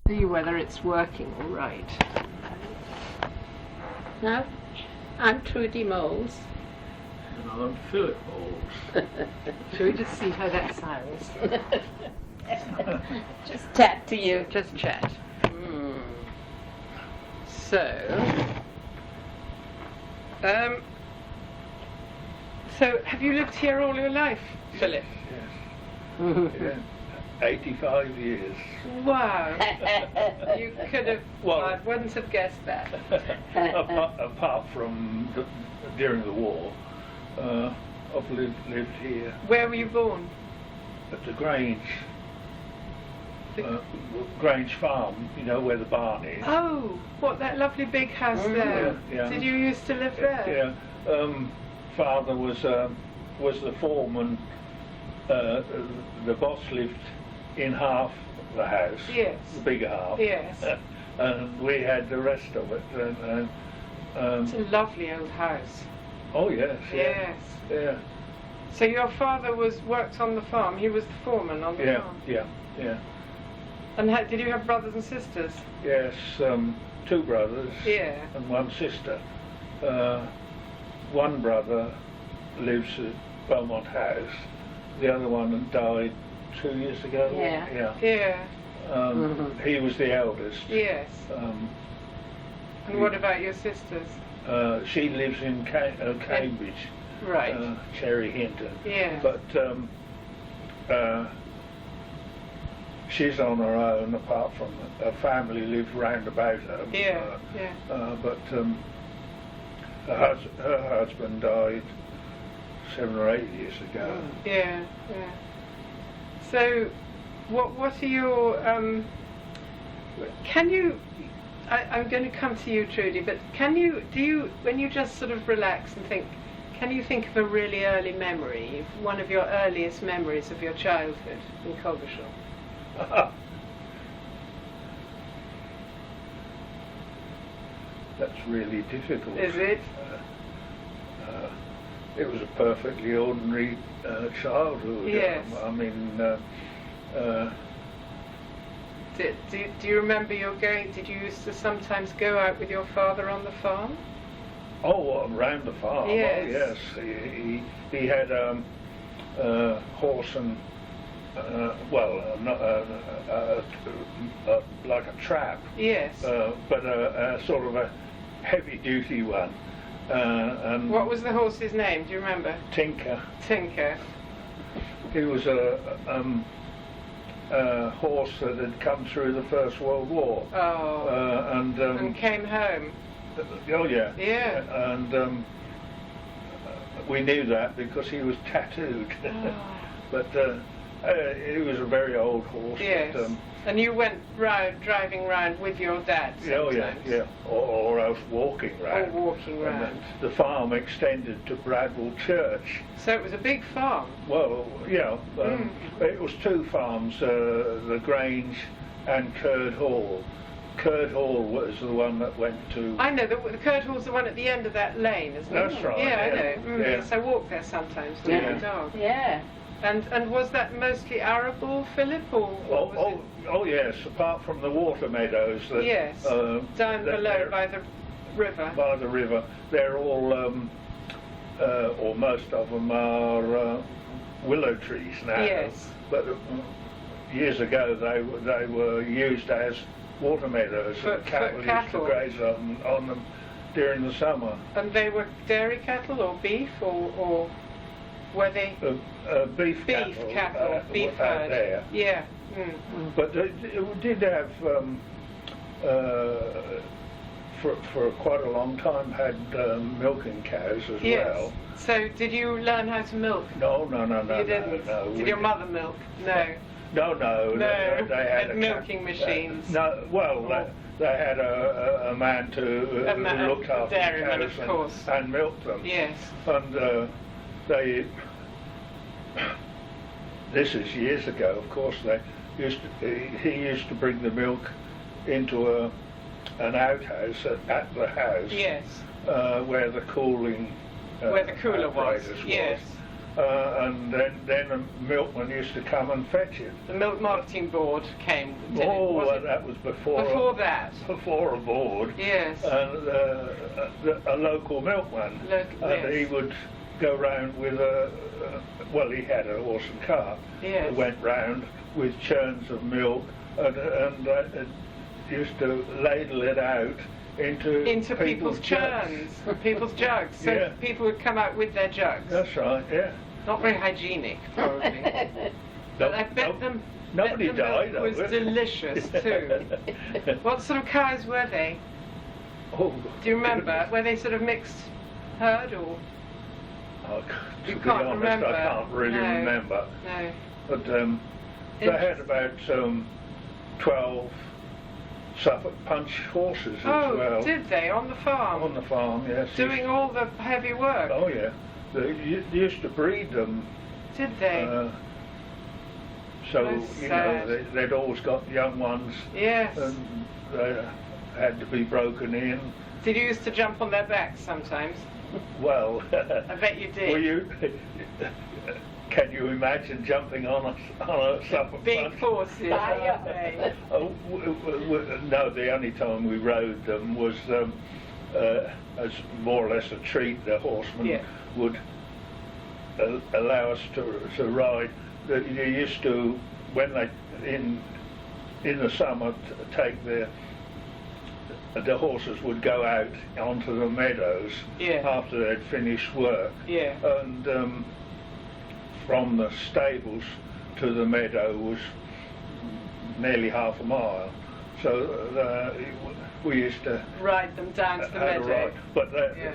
See whether it's working all right. No, I'm Trudie Moles. And I'm Phillip Moles. Shall we just see how that sounds? Just chat to you. Just chat. So have you lived here all your life, Philip? Yes. Yeah. 85 years. Wow. You could have, I wouldn't have guessed that. apart from during the war, I've lived here. Where were you born? At the Grange. Grange Farm, you know where the barn is. Oh, what, that lovely big house there? Yeah. Did you used to live there? Yeah. Father was the foreman. The boss lived in half the house. Yes. The bigger half. Yes. And we had the rest of it. It's a lovely old house. Oh yes. Yes. Yeah. So your father worked on the farm. He was the foreman on the farm. Yeah. And did you have brothers and sisters? Yes, 2 brothers. Yeah. And 1 sister. One brother lives at Beaumont House. The other one died 2 years ago. Yeah. He was the eldest. Yes. And what about your sisters? She lives in Cambridge. Right. Cherry Hinton. Yeah. But she's on her own, apart from her family live round about her. But her husband died 7 or 8 years ago. Yeah. So, what are your? Can you? I'm going to come to you, Trudie. But when you just sort of relax and think? Can you think of a really early memory, one of your earliest memories of your childhood in Coggeshall? That's really difficult. Is it? It was a perfectly ordinary childhood. Yes. I mean, do you remember did you used to sometimes go out with your father on the farm? Oh, around the farm. Yes. Oh, yes. He had horse and like a trap. Yes. But a sort of a heavy-duty one. And what was the horse's name? Do you remember? Tinker. Tinker. He was a horse that had come through the First World War. Oh. And came home. Oh yeah. Yeah. And we knew that because he was tattooed. Oh. But he was a very old horse. Yes. But, and you went driving round with your dad sometimes? Oh yeah. Or else walking round. Or walking round. The farm extended to Bradwell Church. So it was a big farm? Well, yeah. It was 2 farms, the Grange and Curd Hall. Curd Hall was the one that went to... I know, the Curd Hall's the one at the end of that lane, isn't it? That's right. Yeah, I know. Yes, I walk there sometimes with my dog. Yeah. And was that mostly arable, Philip, or Oh yes, apart from the water meadows. Yes, down below by the river. By the river. They're all, or most of them are willow trees now. Yes. But years ago they were used as water meadows, and cattle used to graze on them during the summer. And they were dairy cattle or beef, or were they? Beef cattle. Beef herd. There. Yeah. But it did have, for quite a long time, had milking cows as well. So did you learn how to milk? No. You didn't? No. Did your mother milk? No. No. They had milking machines. They had a man who looked after the cows and milked them. Yes. And this is years ago, of course. He used to bring the milk into an outhouse at the house. Yes. Where the cooling where the cooler was. Yes. and then a milkman used to come and fetch it. The milk marketing board came. Did it? Oh, Was well, it that was before. before that? Before a board. Yes. And a local milkman, and he yes. would go round with well, he had a horse and cart. Yes. Went round with churns of milk, and used to ladle it out into people's jugs. churns, people's jugs. So Yeah. people would come out with their jugs. That's right. Yeah. Not very hygienic, probably. But I bet them. Nobody bet the died milk of was it. delicious too. What sort of cows were they? Oh, Do you remember? Were they sort of mixed herd or? To You be can't honest, remember. I can't really No. remember. No. But they had about 12 Suffolk Punch horses as Oh, well. did they? On the farm? On the farm, yes. Doing all the heavy work? Oh yeah, they used to breed them. Did they? So That's you sad. know they'd always got young ones, Yes. and they had to be broken in. Did you used to jump on their backs sometimes? Well, I bet you did. were you? Can you imagine jumping on a Suffolk Big Punch? horses, aren't they? Oh, no, the only time we rode them was as more or less a treat. The horseman Yeah. would allow us to ride. They used to, when they in the summer, take the horses would go out onto the meadows Yeah. after they'd finished work, Yeah. and from the stables to the meadow was nearly half a mile. So we used to Ride them down to the had a meadow. ride. But Yeah.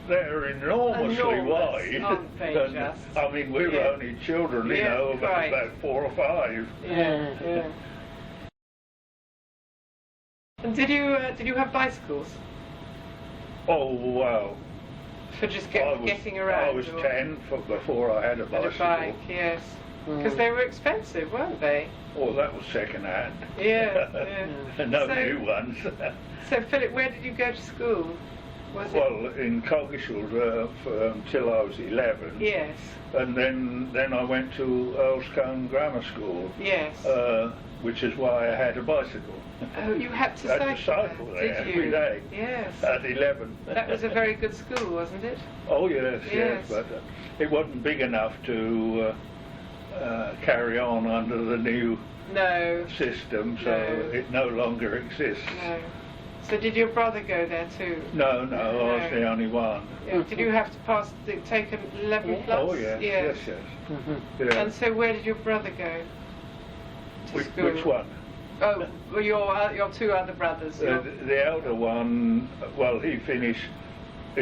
they're enormously Enormous, wide. aren't they And, just? I mean, we were Yeah. only children, you Yeah, know, quite. about 4 or 5. Yeah, yeah. And did you have bicycles Oh, wow. for just getting I around? was or 10 before I had a had bicycle. a bike, yes. Because they were expensive, weren't they? Oh, that was second hand. Yeah, yeah. No So- new ones. So, Philip, where did you go to school? Was it? Well, in Coggeshall until I was 11. Yes, And then I went to Earlscombe Grammar School, yes. which is why I had a bicycle. Oh, you had to I cycle, had to cycle there did you? every day. Yes. At 11. That was a very good school, wasn't it? Oh yes, Yes. but it wasn't big enough to carry on under the new No, system, so No. it no longer exists. no. So did your brother go there too? No, I was the only one. Yeah. Did you have to take an 11 plus? Oh yes, yes. Yeah. And so where did your brother go to school? Which one? Oh, well, your two other brothers. The elder one, well, he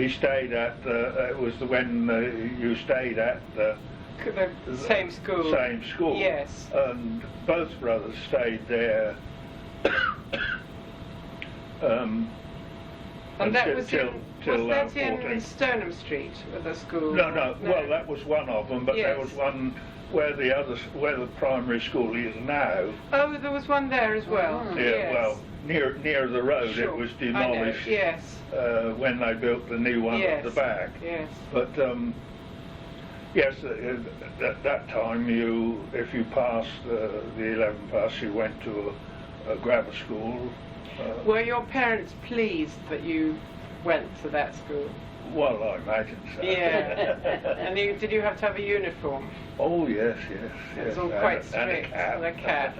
stayed at, it was when you stayed at the same school. same school. Yes. And both brothers stayed there. And that was till that 14. in Stoneham Street, with the school? No. Well, that was one of them, but there Yes. was one where the primary school is now. Oh, there was one there as well. Yeah, Yes. well, near the road. Sure. It was I know, demolished yes. when they built the new one Yes. at the back. Yes. But yes, at that time, if you passed the 11 pass, you went to a grammar school. Were your parents pleased that you went to that school? Well, I imagine so. Yeah. And did you have to have a uniform? Oh yes. It was all And quite and strict. And a cap.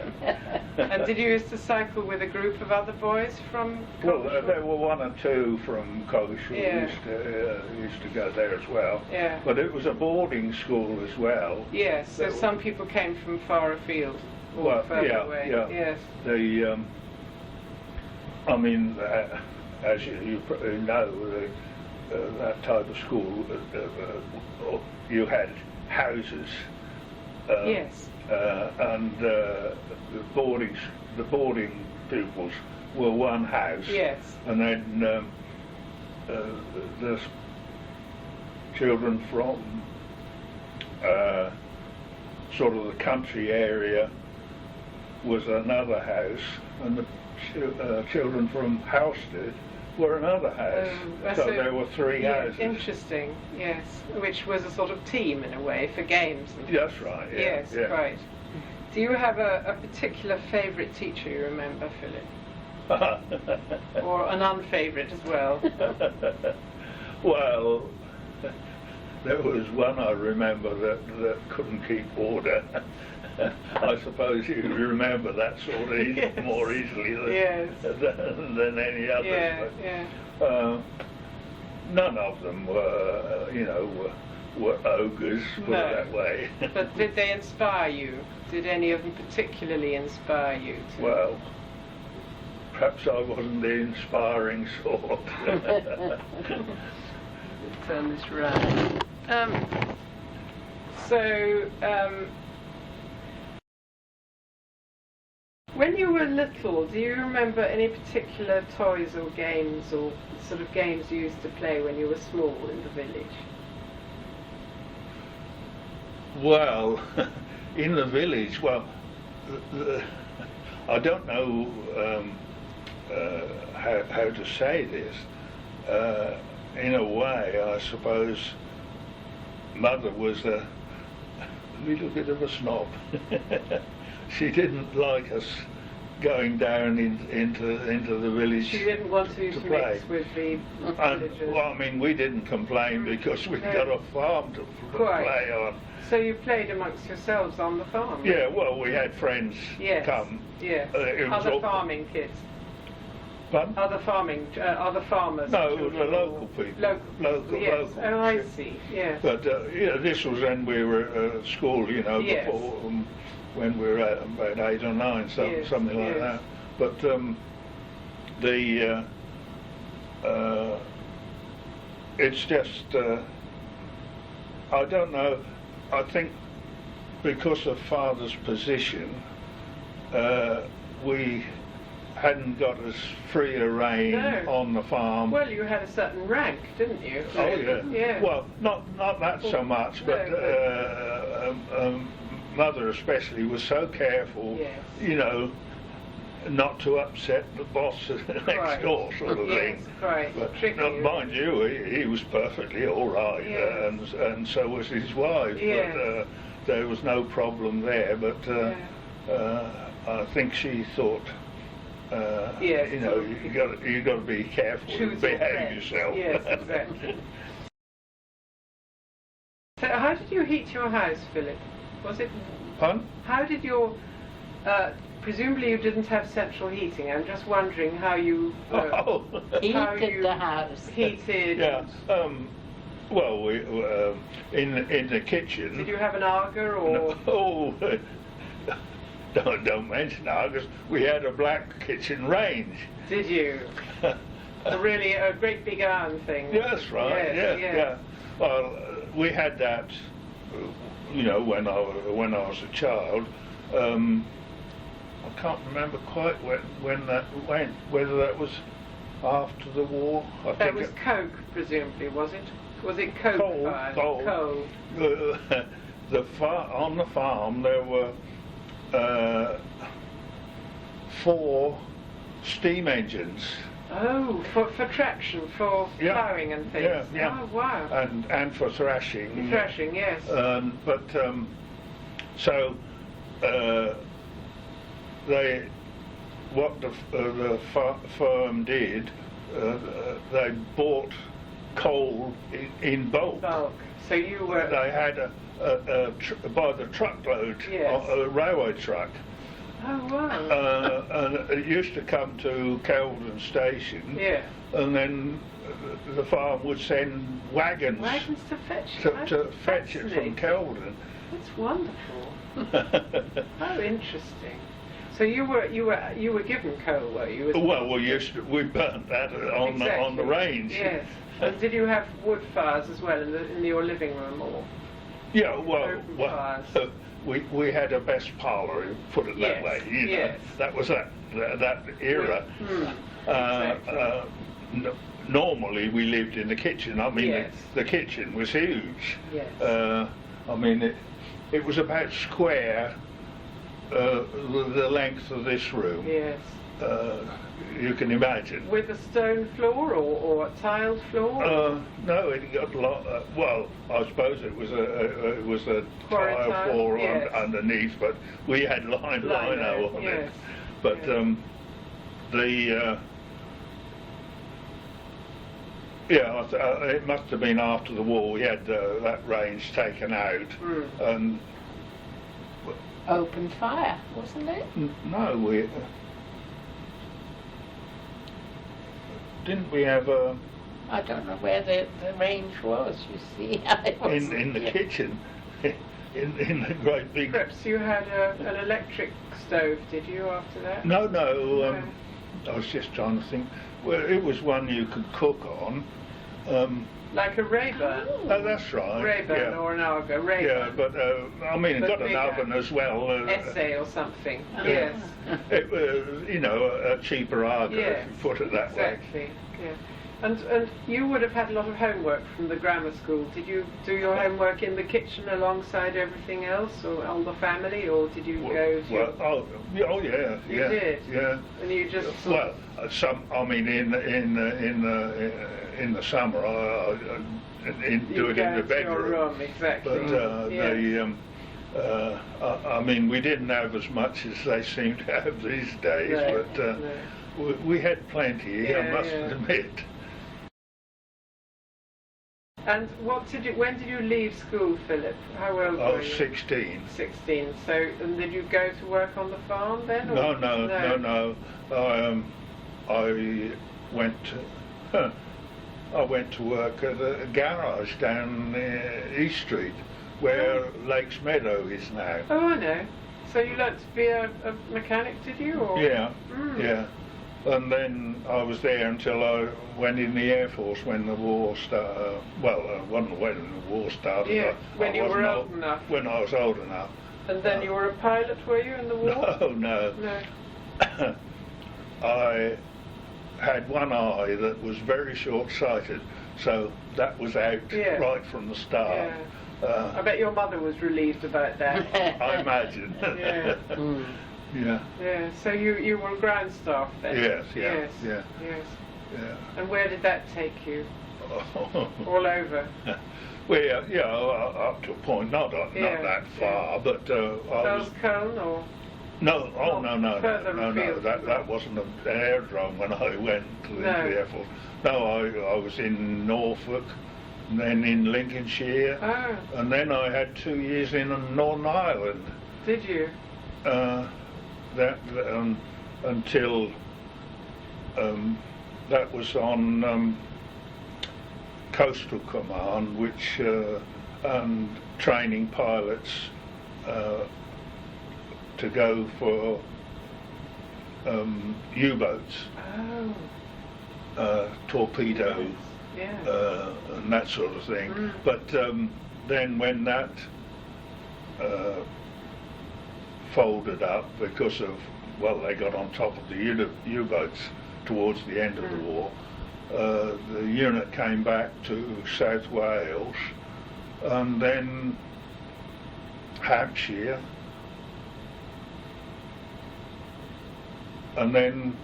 And did you used to cycle with a group of other boys from Well, Coggeshall? there were one or two from Coggeshall Yeah. used to go there as well. Yeah. But it was a boarding school as well. Yes, so There some people came from far afield, or Well, further yeah, away. yeah. Yes. I mean, as you know, that type of school, you had houses. Yes. And the boarding pupils were one house. Yes. And then the children from sort of the country area was another house, and the children from Halstead were another house. So there were three houses. Interesting, yes. Which was a sort of team in a way for games. That's right. Yeah, yes, yeah. quite. Do you have a particular favourite teacher you remember, Philip? Or an unfavourite as well? Well, there was one I remember that couldn't keep order. I suppose you remember that sort of Yes. more easily than any others. Yeah, but, yeah. none of them were, were ogres, put No. it that way. But did they inspire you? Did any of them particularly inspire you? Well, perhaps I wasn't the inspiring sort. Turn this round. When you were little, do you remember any particular toys or games or sort of games you used to play when you were small in the village? Well, in the village, well, I don't know how to say this. In a way, I suppose Mother was a little bit of a snob. She didn't like us going down into the village. She didn't want you to play. mix with the And, villagers. well, I mean, we didn't complain because we'd got a farm to Quite. play on. So you played amongst yourselves on the farm? Yeah, well, we had friends Yes. come. Yes. It was Other all- farming kids? Pardon? Other farmers? No, children the or- local people. Local, yes. Local. Oh, I see, yes. But this was when we were at school, Yes. before when we were about 8 or 9, Yes, something like yes. that. But it's just I don't know. I think because of Father's position, we hadn't got as free a reign No. on the farm. Well, you had a certain rank, didn't you? Oh yeah. Yeah. Well, not that so much, but No, Mother especially was so careful, Yes. not to upset the boss next Right. door, sort of Yes, thing. quite. But Tricky. mind you, he was perfectly all right, Yes. and so was his wife. Yes. But there was no problem there. But I think she thought. Yes. You got to be careful Choose and your behave friends. yourself. Yes, exactly. So how did you heat your house, Philip? Was it... Pardon? How did your... presumably you didn't have central heating. I'm just wondering how you... Oh. how Heated you the house. heated... Yeah. Well, we in the kitchen. Did you have an Arga or... Oh, don't mention that, because we had a black kitchen range. Did you? Really a great big iron thing? Yes, right. Yes, Yeah. Well, we had that. When I was a child. I can't remember quite when that went. Whether that was after the war. I That think was coke, presumably, was it? Was it coke fired? Coal. On the farm there were 4 steam engines. Oh, for traction, for Yeah. ploughing and things. Yeah. Oh, wow. And for thrashing. Thrashing, yes. But so what the firm did, they bought coal in bulk. Bulk. So you were... They had by the truckload, Yes. a railway truck. Oh, wow. And it used to come to Kelvedon Station, Yeah. and then the farm would send wagons Wagons to fetch to fetch it from Fascinating. Kelvedon. That's wonderful. Oh, interesting. So you were given coal, were you? Well, we burnt that on Exactly. the range. Yes. And did you have wood fires as well in your living room, or? Yeah, Open fires. we had a best parlour, put it Yes, that way. yes. That was that era. Exactly. Normally we lived in the kitchen. I mean, Yes. the kitchen was huge. Yes. I mean, it was about square the length of this room. Yes. You can imagine. With a stone floor or a tiled floor? No, it got a lot. Well, I suppose it was a Quarry tile tile, floor yes. underneath, but we had lino on yes. it. But it must have been after the war. We had that range taken out, and Open fire, wasn't it? no, we didn't. We have I don't know where the range was, you see. I wasn't in the here. kitchen, in the great big. Perhaps you had an electric stove, did you, after that? No. No. I was just trying to think. Well, it was one you could cook on. Like a Rayburn? Oh, that's right. Rayburn yeah. or an Argo Rayburn? Yeah, but I mean, it But got an bigger. oven as well. Essay or something. Oh. Yes. It was, a cheaper Argo, Yes. if you put it that way. Exactly. Yeah. And you would have had a lot of homework from the grammar school. Did you do your homework in the kitchen alongside everything else, or all the family, or did you go to? Well, yeah. You did? Yeah. And you just Well, I mean, in the summer, do it in the bedroom. Your room, exactly. But yes. I mean, we didn't have as much as they seem to have these days, No, but no. we had plenty, I must admit. And when did you leave school, Philip? How old I were was you? 16. 16. So, and did you go to work on the farm then? Or? No. I went to work at a garage down East Street, where Lakes Meadow is now. Oh, I know. So you learnt to be a mechanic, did you? Or? Yeah. And then I was there until I went in the Air Force when the war started. Well, I wasn't when the war started. Yeah, when you were old enough. When I was old enough. And then you were a pilot, were you, in the war? No. No. I had one eye that was very short-sighted, so that was out right from the start. Yeah. I bet your mother was relieved about that. I imagine. Yeah. Yeah. Yeah. So you were ground staff then? Yes. And where did that take you? All over? Well, up to a point, not that far, but I was. Cone or? No, Further no. afield. That wasn't an aerodrome when I went to the Air Force. No, I was in Norfolk, and then in Lincolnshire, and then I had 2 years in Northern Ireland. Did you? Until that was on Coastal Command, which and training pilots to go for U-boats, torpedo, and that sort of thing. But then when that folded up because of, they got on top of the U-boats towards the end of the war, the unit came back to South Wales, and then Hampshire, and then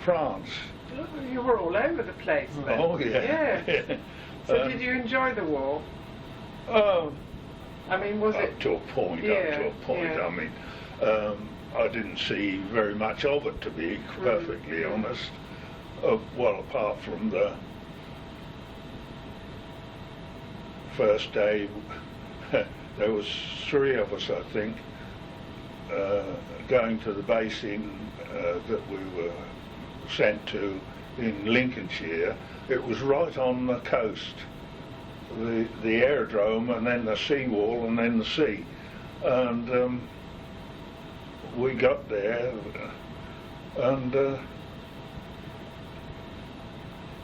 France. You were all over the place then. Oh yeah. Yes. So did you enjoy the war? I mean, was it up to a point? I mean, I didn't see very much of it, to be perfectly honest. Apart from the first day, there was 3 of us, I think, going to the base that we were sent to in Lincolnshire. It was right on the coast, the aerodrome, and then the seawall, and then the sea. And we got there, and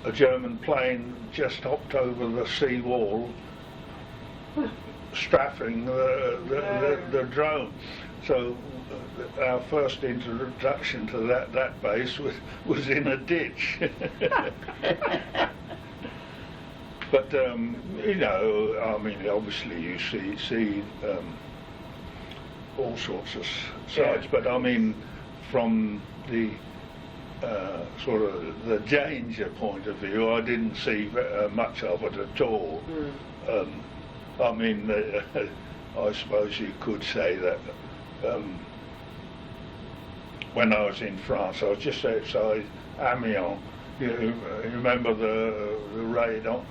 a German plane just hopped over the seawall, strafing the drone. So our first introduction to that base was in a ditch. But I mean, obviously you see all sorts of sides. But I mean, from the sort of the danger point of view, I didn't see much of it at all. I mean, I suppose you could say that when I was in France, I was just outside Amiens. You remember the raid on?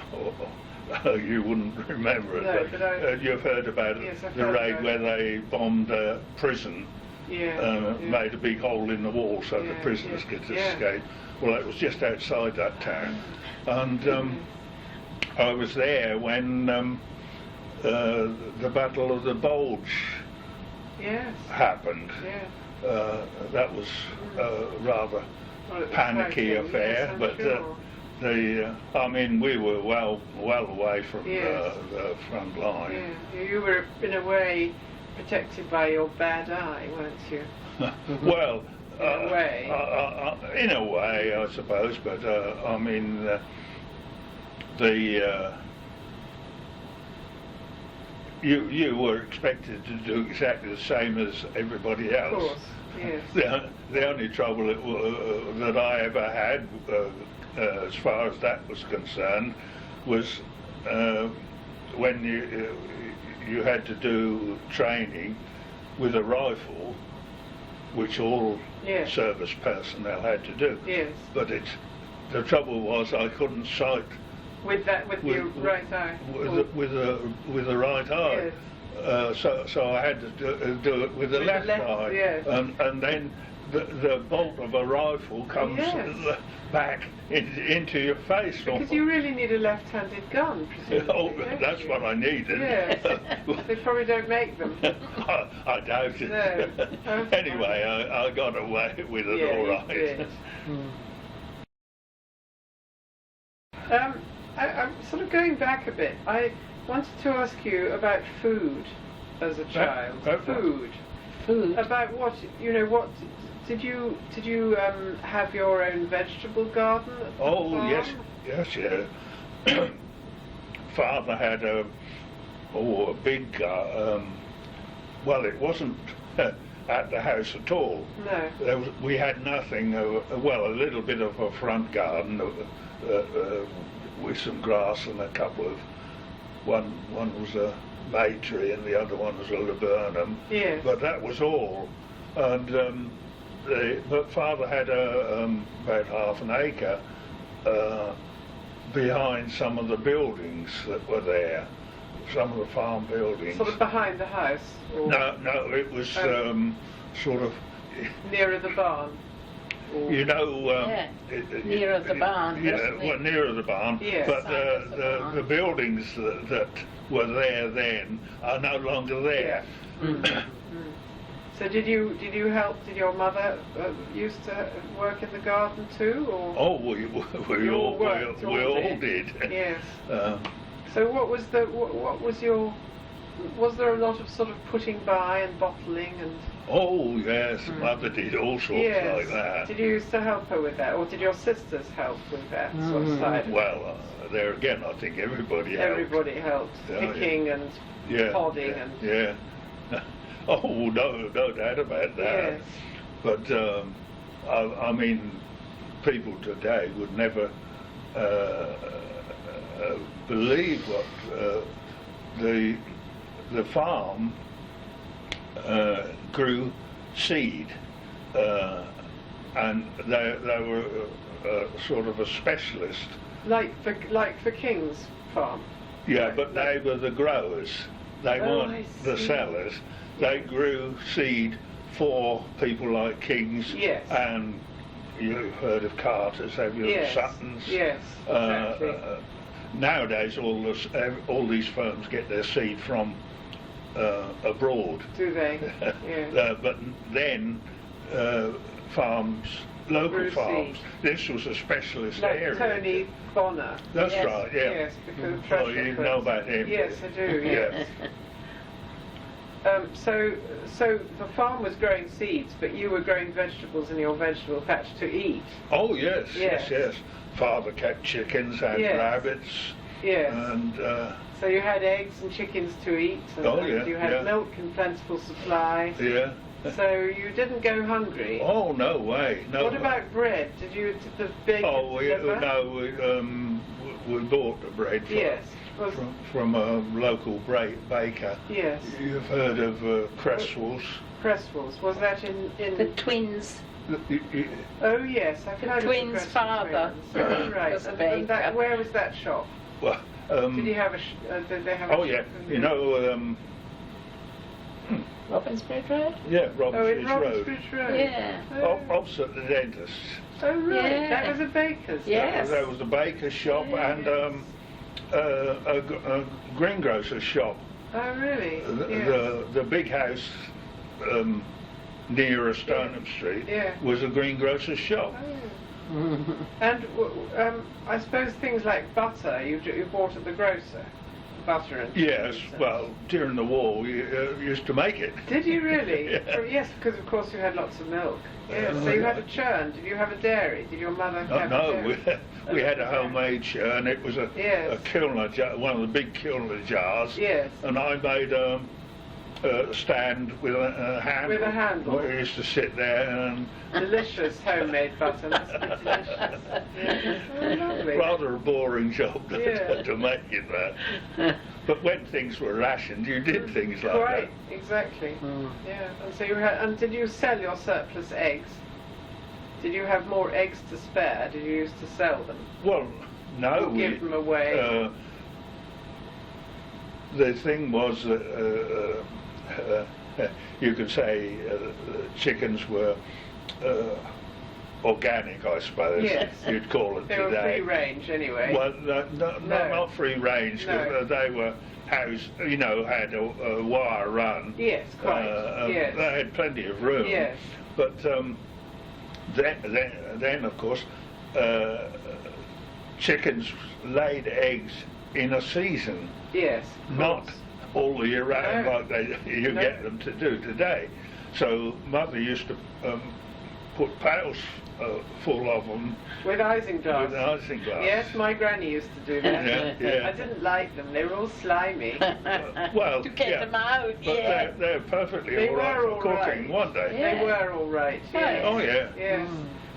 You wouldn't remember it, No, but you've heard about it. Yes, I've the heard raid about where it. they bombed a prison, made a big hole in the wall so the prisoners could escape. Well, it was just outside that town, and I was there when the Battle of the Bulge happened. That was rather panicky affair, but I mean, we were well away from the front line. Yeah, you were in a way protected by your bad eye, weren't you? Well, in a way. in a way, I suppose, but I mean, you were expected to do exactly the same as everybody else. Of course, yes. The only trouble that I ever had, as far as that was concerned, was when you had to do training with a rifle, which all service personnel had to do. Yes. But the trouble was I couldn't sight with your right eye. With the right eye. Yes. So I had to do it with the left eye. Yes. And then the bolt of a rifle comes back into your face. Because you really need a left-handed gun, presumably. Oh, that's what I needed. Yes. They probably don't make them. I doubt it. No. Anyway, I got away with it all right. Did. I'm sort of going back a bit. I wanted to ask you about food as a child. Food. About what did you have your own vegetable garden at the farm? yes. Father had a big garden. Well, it wasn't at the house at all. No. We had nothing. Well, a little bit of a front garden with some grass and a couple of one was a bay tree and the other one was a laburnum. Yes. But that was all. And but Father had about half an acre behind some of the buildings that were there, some of the farm buildings. Sort of behind the house? Or No, it was sort of nearer the barn. You know, nearer the barn. Well, nearer the barn. Yes. But the buildings that were there then are no longer there. So did you help? Did your mother used to work in the garden too, or? Oh, we all did. Yes. So what was your? Was there a lot of sort of putting by and bottling and? Oh yes, Mother did all sorts like that. Did you used to help her with that, or did your sisters help with that sort of side? Well, there again, I think everybody helped. Everybody helped, picking and podding and. Yeah. Oh no doubt about that. Yes. But I mean, people today would never believe what the farm grew seed, and they were sort of a specialist. Like for King's farm. Yeah, but they were the growers. They weren't the sellers. They grew seed for people like King's. Yes. And you've heard of Carter's, have you? Yes. Suttons. Yes. Exactly. Nowadays, all these firms get their seed from abroad. Do they? Yeah. But then farms, local farms. This was a specialist area. Like Tony Bonner. That's right. Yeah. Yes, because Oh, you know about him? Yes, I do. Yes. So the farm was growing seeds, but you were growing vegetables in your vegetable patch to eat. Oh yes. Father kept chickens and rabbits. Yes. And So you had eggs and chickens to eat, and, Oh, and yeah, you had yeah. milk in plentiful supply. Yeah. So you didn't go hungry. Oh, no way. No. What about bread? Did the baker Oh, deliver? we bought the bread Yes. from a local baker. Yes. You've heard of Cresswell's? Cresswell's. Was that in? The twins. Oh yes, I've The heard twins' of the Cresswell's father twins. Oh, right. was a And that, baker. where was that shop? Well, Did he have a? Did they have a? oh yeah, shop in you know, Robinsbridge Road? yeah, Oh, in Robinsbridge Road. Robinsbridge Road. Yeah. Oh, Opposite the dentist. oh right. Yeah. That was a baker's. Yes. There was a baker's shop and a greengrocer's shop. Oh really? Yes. The big house near Stoneham Street Yeah. was a greengrocer's shop. Oh. And I suppose things like butter you bought at the grocer, butter and Yes, cheese and- well, during the war we used to make it. Did you really? Yeah. Yes, because of course you had lots of milk. Yes. So you had a churn. Did you have a dairy? Did your mother have a No, dairy? we had a homemade churn. It was a Yes. kilner jar, one of the big kilner jars. Yes. And I made a stand with a handle. With a handle. We used to sit there and Delicious homemade butter. Must be delicious. Yes. Oh, lovely. rather a boring job Yeah. to make it that. But when things were rationed, you did things like Right, exactly. Yeah. And so you had. And did you sell your surplus eggs? Did you have more eggs to spare? Did you used to sell them? that. Well, no. Or give them away? The thing was that you could say chickens were organic, I suppose. Yes. You'd call it They were today. free range anyway. Well, No. not free range, because No. they were housed, had a wire run. Yes, quite. Yes. They had plenty of room. Yes. But then, of course, chickens laid eggs in a season, Yes. of not course. all the year round No. like you No. get them to do today. So Mother used to put pails full of them With isinglass. with an isinglass. Yes, my granny used to do that. Yeah, yeah. I didn't like them. They were all slimy. Well, To get yeah, them out, but yeah. they're perfectly They all right were for all cooking, right. weren't they? Yeah. They were all right. Yes. Oh yeah. Yes.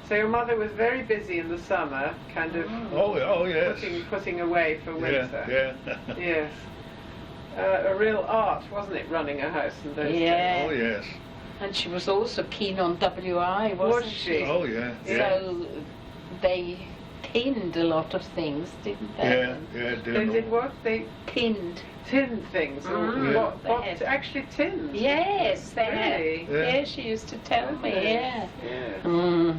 So your mother was very busy in the summer, kind of Oh yes. putting away for winter. Yeah. Yes. A real art, wasn't it, running a house in those Yeah. Oh yes. And she was also keen on WI, wasn't Was she? Oh yeah. Yeah. So they tinned a lot of things, didn't they? Yeah. Yeah. days? They did what? They Tinned. tinned things. Or Mm. what? They What? had- Actually tinned? Yes, they Really? had. Yeah. Yeah, she used to tell me, yeah. Yes. Mm.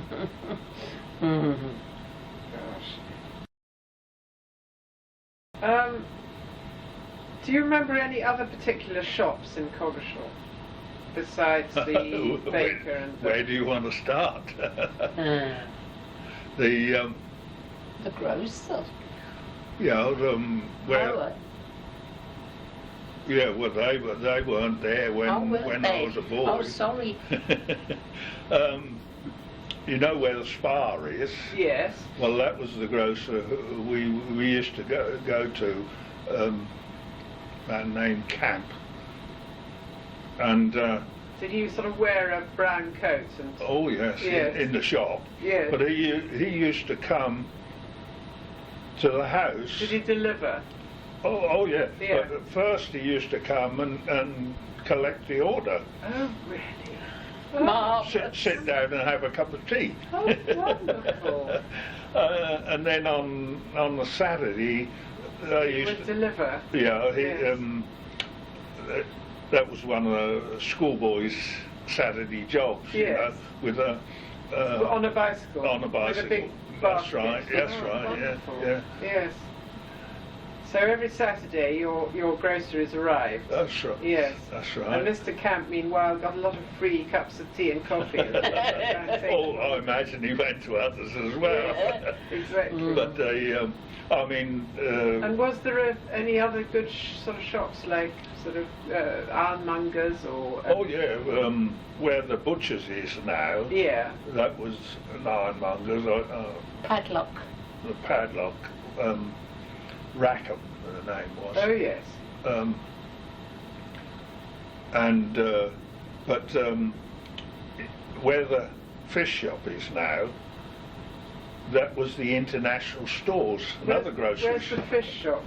Mm. Gosh. Do you remember any other particular shops in Coggeshall besides the baker and the... Where do you want to start? Uh, The the grocer. where Oh, yeah, well they weren't there when weren't I they? was a boy. Oh, sorry. You know where the Spa is? Yes. Well, that was the grocer who we used to go to. Man named Camp, and Did you sort of wear a brown coat and... oh yes, Yes. in the shop. Yes. But he used to come to the house. Did he deliver? Oh yeah. Yeah. But at first he used to come and collect the order. Oh, really? Sit down and have a cup of tea. Oh, wonderful. And then on the Saturday, He used would to, deliver. yeah, Yes. that was one of the schoolboys' Saturday jobs, you Yes. know, with a On a bicycle. on a bicycle. With a big That's basket. right. That's Oh, right. wonderful. Yeah. Yes. So every Saturday your groceries arrived. That's right. Yes. That's And right. Mr. Camp, meanwhile, got a lot of free cups of tea and coffee. And that kind of thing. Oh, I imagine he went to others as well. Yeah, exactly. But I mean. And was there any other good sort of shops, like sort of ironmongers or... Oh yeah, where the butchers is now. Yeah. That was an ironmonger's. Padlock. The padlock. Rackham, the name was. Oh yes. But where the fish shop is now, that was the International Stores, another grocery Where's shop. the fish shop?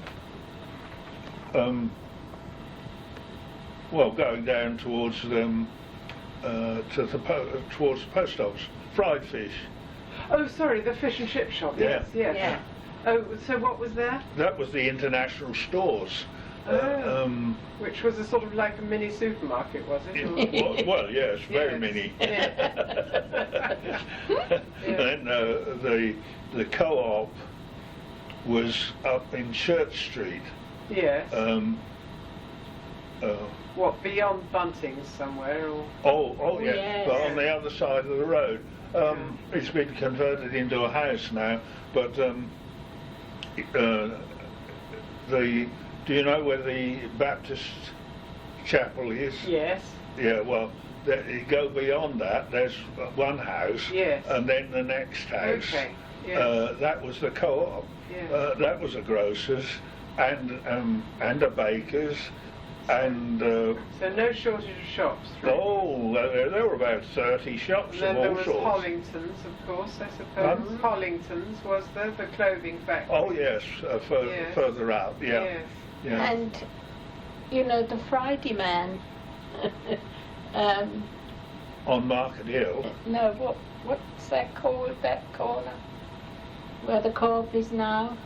Well, going down towards towards the post office. Fried fish. Oh, sorry, the fish and chip shop. Yeah. Yes, yes. Yeah. Oh, so what was that? That was the International Stores. Which was a sort of like a mini supermarket, was it? Or- well, yes, very Yes. mini. Yeah. And the co-op was up in Church Street. Yes. Uh, What, beyond Bunting's somewhere? Or? oh yes, yes. but on the other side of the road. It's been converted into a house now, but do you know where the Baptist chapel is? Yes. Yeah, well, you go beyond that, there's one house, Yes. and then the next house. Okay. Yes. That was the co-op. Yes. That was a grocer's and a baker's, and So no shortage of shops. Really. there were about 30 shops And then of there all was sorts. Hollington's, of course, I suppose. Pardon? Hollington's, was there? The clothing factory. Oh yes, Yes. further up, yeah. Yes. Yeah. And, you know, the Friday man, On Market Hill. no, what's that called, that corner? Where the co-op is now?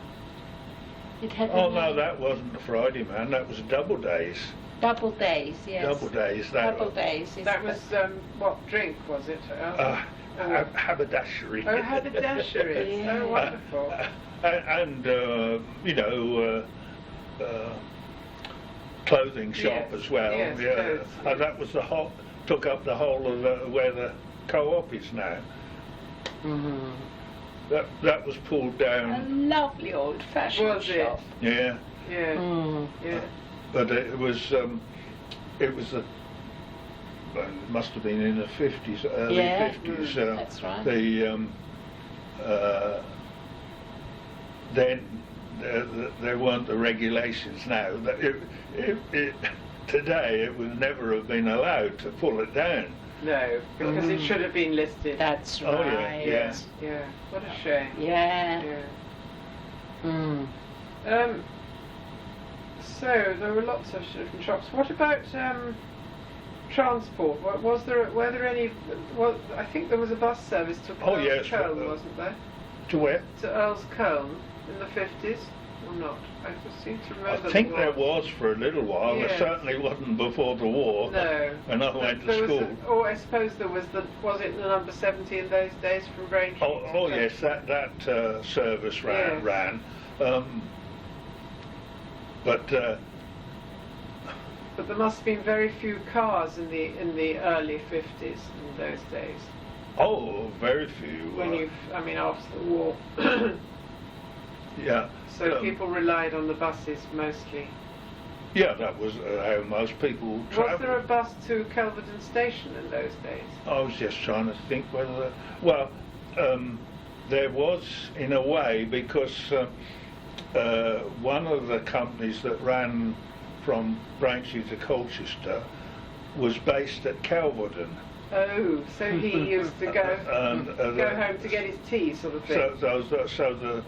It had a Oh no, name. that wasn't the Friday Man. That was Double Days. Double Days, yes. Double Days. That Double Days. Is That was, what drink was it? haberdashery. Oh, haberdashery. Yeah. Oh, wonderful. And you know, clothing shop Yes, as well. yes, yeah. clothes, And that was took up the whole of where the co-op is now. Mhm. That was pulled A down. lovely old-fashioned Was it? shop. Yeah. Yeah. Mm. Yeah. But it was the. Well, it must have been in the 50s, early Yeah, 50s. that's right. Then there weren't the regulations now. Today it would never have been allowed to pull it down. No, because it should have been listed. That's Oh, yeah, right. yeah. Yeah. What a shame. Yeah. Yeah. Mm. So there were lots of different shops. What about transport? Were there any? Well, I think there was a bus service to Oh, Earl's yes, Colne, wasn't there? To where? To Earl's Colne in the 50s, or not? I just seem to I remember. think there was for a little while. There Yes. certainly wasn't before the war. No. When I went to There was school. or I suppose there was was it the number 70 in those days from Braintree? Oh yes, that service Yes. ran. But But there must have been very few cars in the early 50s in those days. very few. When after the war. Yeah. So people relied on the buses mostly. Yeah, that was how most people Was travelled. there a bus to Kelvedon Station in those days? I was just trying to think whether. There was in a way because one of the companies that ran from Braintree to Colchester was based at Kelvedon. Oh, so he used to go Go home to get his tea, sort of thing. So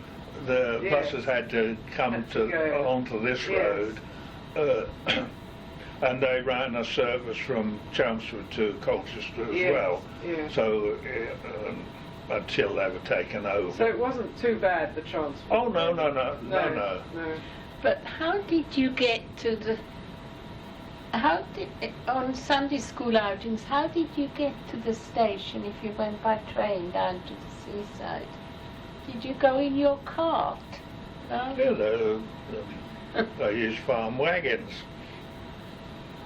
the Yes. buses had to come Had to go. onto this Yes. road, and they ran a service from Chelmsford to Colchester as Yes, well. yes. So until they were taken over. So it wasn't too bad, the transport. Oh no. No. But how did you get to the... on Sunday school outings, how did you get to the station if you went by train down to the seaside? Did you go in your cart? No? Yeah, they used farm wagons.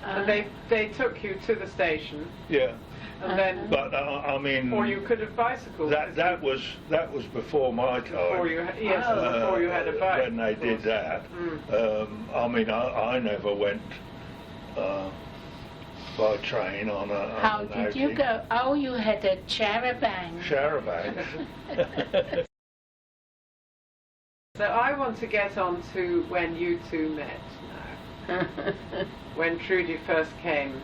And they took you to the station, Yeah, and then, but I mean, or you could have bicycled. that was before my time. Before you had a bike. When they of did course. that. Mm. I never went by train on a. How on an did you outing. go? Oh, you had a charabanc. Charabanc. So I want to get on to when you two met now. When Trudie first came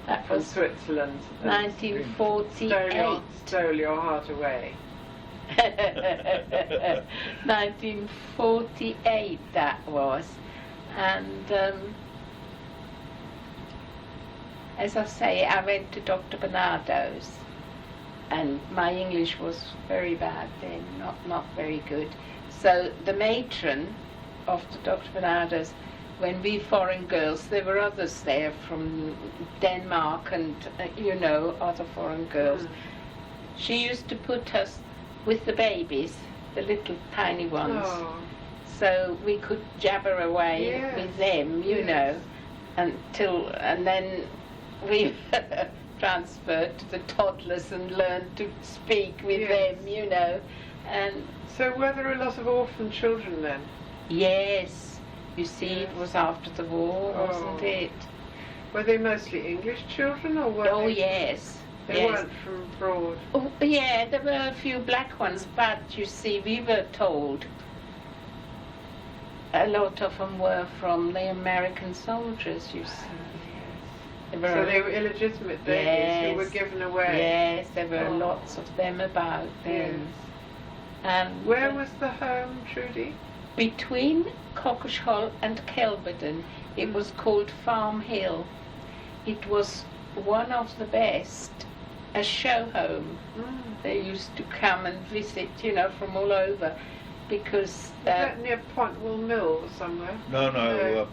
That from was Switzerland. and 1948. Stole your heart away. 1948 that was. And as I say, I went to Dr. Bernardo's, and my English was very bad then, not very good. So the matron of the Dr. Bernardo's, when we foreign girls, there were others there from Denmark and, other foreign girls. She used to put us with the babies, the little tiny ones, so we could jabber away with them, you know, and then we transferred to the toddlers and learned to speak with them, you know. And so were there a lot of orphan children then? Yes, you see, it was after the war, wasn't it? Were they mostly English children, or were Oh they? yes. They weren't from abroad. Oh, yeah, there were a few black ones, but you see, we were told a lot of them were from the American soldiers, you see. So they were illegitimate babies who were given away. Yes, there were lots of them about then. And where was the home, Trudie? Between Cockershall and Kelvedon. It was called Farm Hill. It was one of the best, a show home. They used to come and visit, you know, from all over, because Is that near Pontwell Mill or somewhere? No.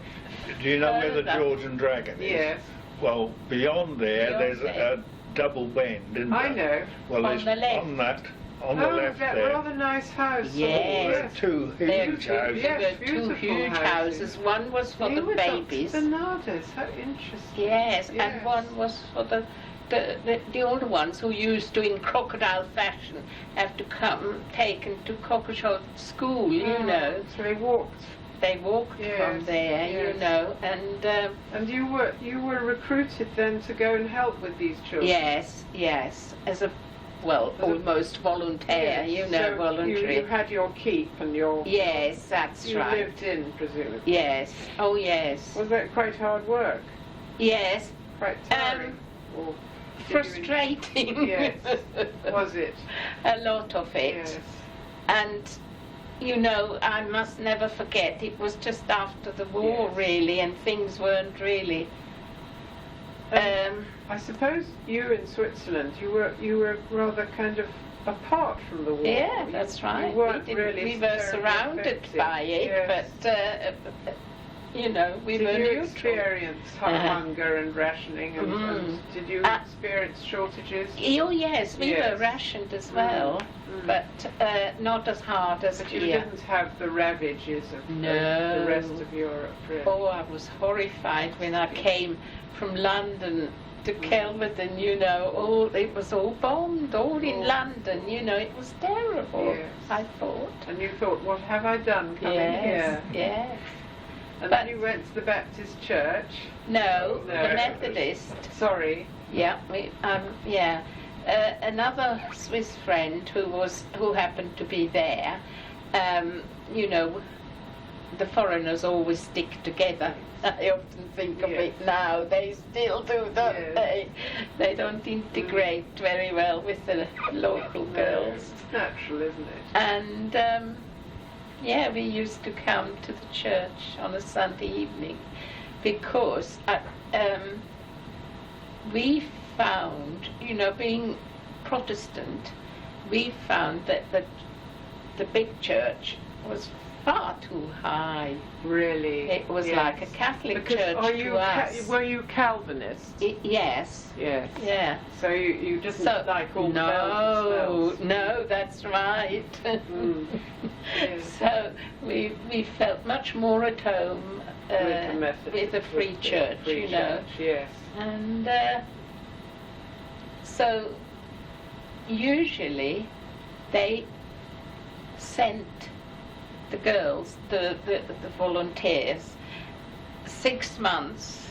Do you know where the George and Dragon is? Yes. Well, beyond there, there's a double bend, isn't there? I know. Well, On the left. On the left that there. rather nice house. Yes. Two huge houses. Yes, There were two beautiful huge houses. One was for the babies. Bernardo's, how interesting. Yes, and one was for the older ones who used to, in crocodile fashion, have to come taken to Cockershall School, you know. So they walked. They walked from there, you know, and you were recruited then to go and help with these children. yes, as a almost volunteer, you know, so voluntary. You had your keep and your. Yes, that's right. You lived in, presumably. Yes. Oh, yes. Was that quite hard work? Yes. Quite tiring. Or frustrating. Yes. Was it? A lot of it. Yes. And, you know, I must never forget, it was just after the war, really, and things weren't really. I suppose you in Switzerland, you were rather kind of apart from the war. Yeah, that's right. You weren't really. We were surrounded by it, but you know, we were neutral. Did you experience hunger and rationing, and did you experience shortages? Oh yes, we were rationed as well, but not as hard as But you here. didn't have the ravages of No. the rest of Europe, really. Oh, I was horrified when I came from London to Kelvedon, you know, it was all bombed, all in London, you know, it was terrible, I thought. And you thought, what have I done coming here? Yes. And then you went to the Baptist church? No, the Methodist. Sorry. Yeah, another Swiss friend who happened to be there, you know, the foreigners always stick together. I often think of it now. They still do, don't they? They don't integrate very well with the local girls. It's natural, isn't it? And we used to come to the church on a Sunday evening because we found, you know, being Protestant, we found that the big church was far too high. Really? It was like a Catholic church to us. Were you Calvinist? Yes. Yes. Yeah. So you didn't like all the bells and smells? No, that's right. Yes. So we felt much more at home with the free church, you know. Yes. And so usually they sent the girls, the volunteers, 6 months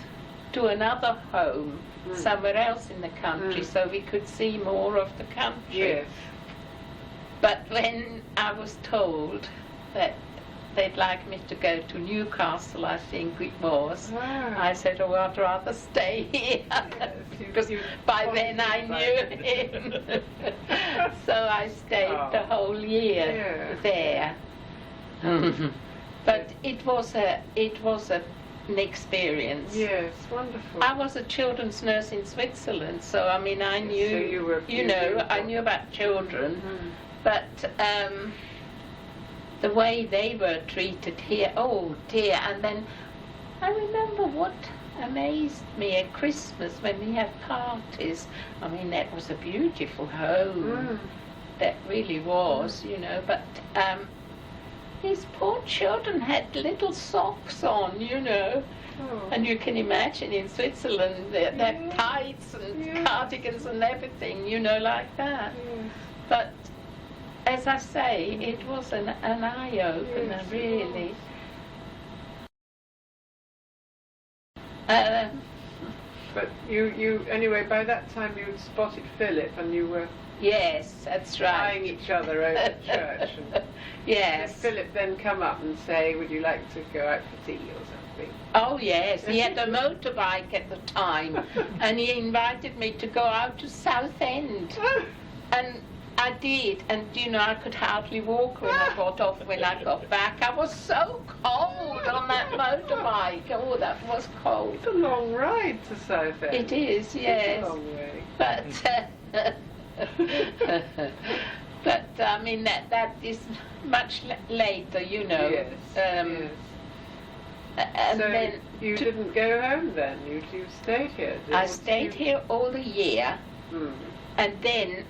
to another home somewhere else in the country so we could see more of the country. Yes. But when I was told that they'd like me to go to Newcastle, I think it was. Ah. I said, oh, I'd rather stay here. Because by then I knew him. So I stayed the whole year there. But it was an experience. Yes, wonderful. I was a children's nurse in Switzerland, so I mean I knew, So you were I knew about children, but the way they were treated here, oh dear. And then I remember what amazed me at Christmas when we had parties. I mean, that was a beautiful home. That really was, but these poor children had little socks on, Oh. and you can imagine in Switzerland they have tights and cardigans and everything, like that. Yes. But as I say, it was an eye-opener, Yes, it really. But you anyway, by that time you'd spotted Philip and you were Yes, that's right. eyeing each other over at church. And Yes. did Philip then come up and say, would you like to go out for tea or something? Oh yes, he had a motorbike at the time, and he invited me to go out to Southend, and I did, and I could hardly walk when I got off. When I got back, I was so cold on that motorbike. Oh, that was cold. It's a long ride to Southend. It is, yes. It's a long way. But but I mean that is much later, Yes. And So then you didn't go home then? You stayed here? I stayed here all the year, and then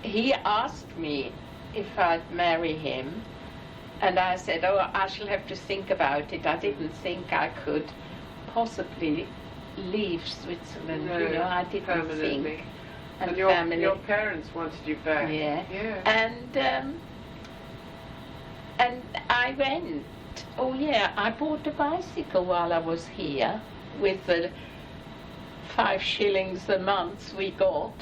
he asked me if I'd marry him, and I said, oh, I shall have to think about it. I didn't think I could possibly leave Switzerland, No, I didn't permanently. think. And family. your parents wanted you back. Yeah. Yeah. And I went. Oh yeah, I bought a bicycle while I was here with the 5 shillings a month we got.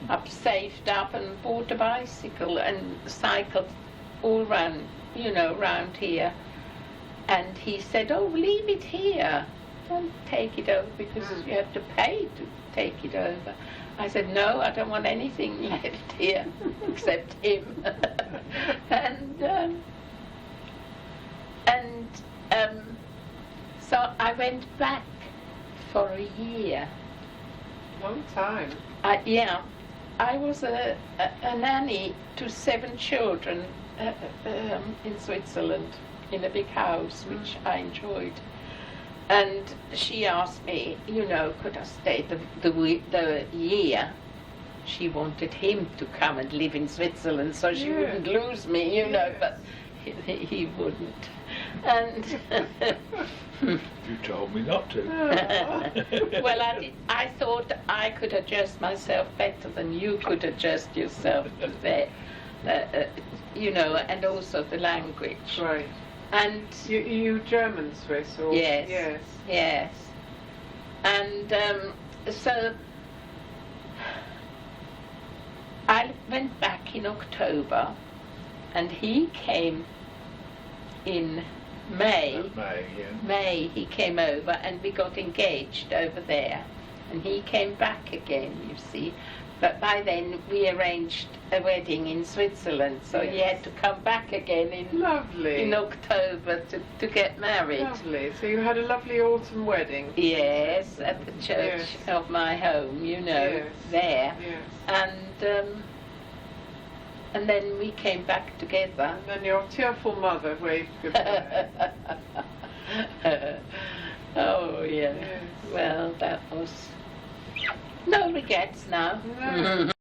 I've saved up and bought a bicycle and cycled all round, round here. And he said, oh, leave it here. Don't take it over because you have to pay to take it over. I said, no, I don't want anything left here except him. So I went back for a year. Long time. I was a nanny to 7 children in Switzerland in a big house, which I enjoyed. And she asked me, could I stay the year? She wanted him to come and live in Switzerland so she wouldn't lose me, but he wouldn't. And You told me not to. well, I thought I could adjust myself better than you could adjust yourself to there, and also the language. Right. And you German Swiss or yes. And so I went back in October, and he came in May. May he came over, and we got engaged over there, and he came back again, you see. But by then we arranged a wedding in Switzerland, so he had to come back again in October to get married. Lovely. So you had a lovely autumn wedding. Yes, at the church of my home, there. Yes. And then we came back together. And then your tearful mother waved goodbye. Oh, yeah. Yes. Well, that was... No regrets now. No.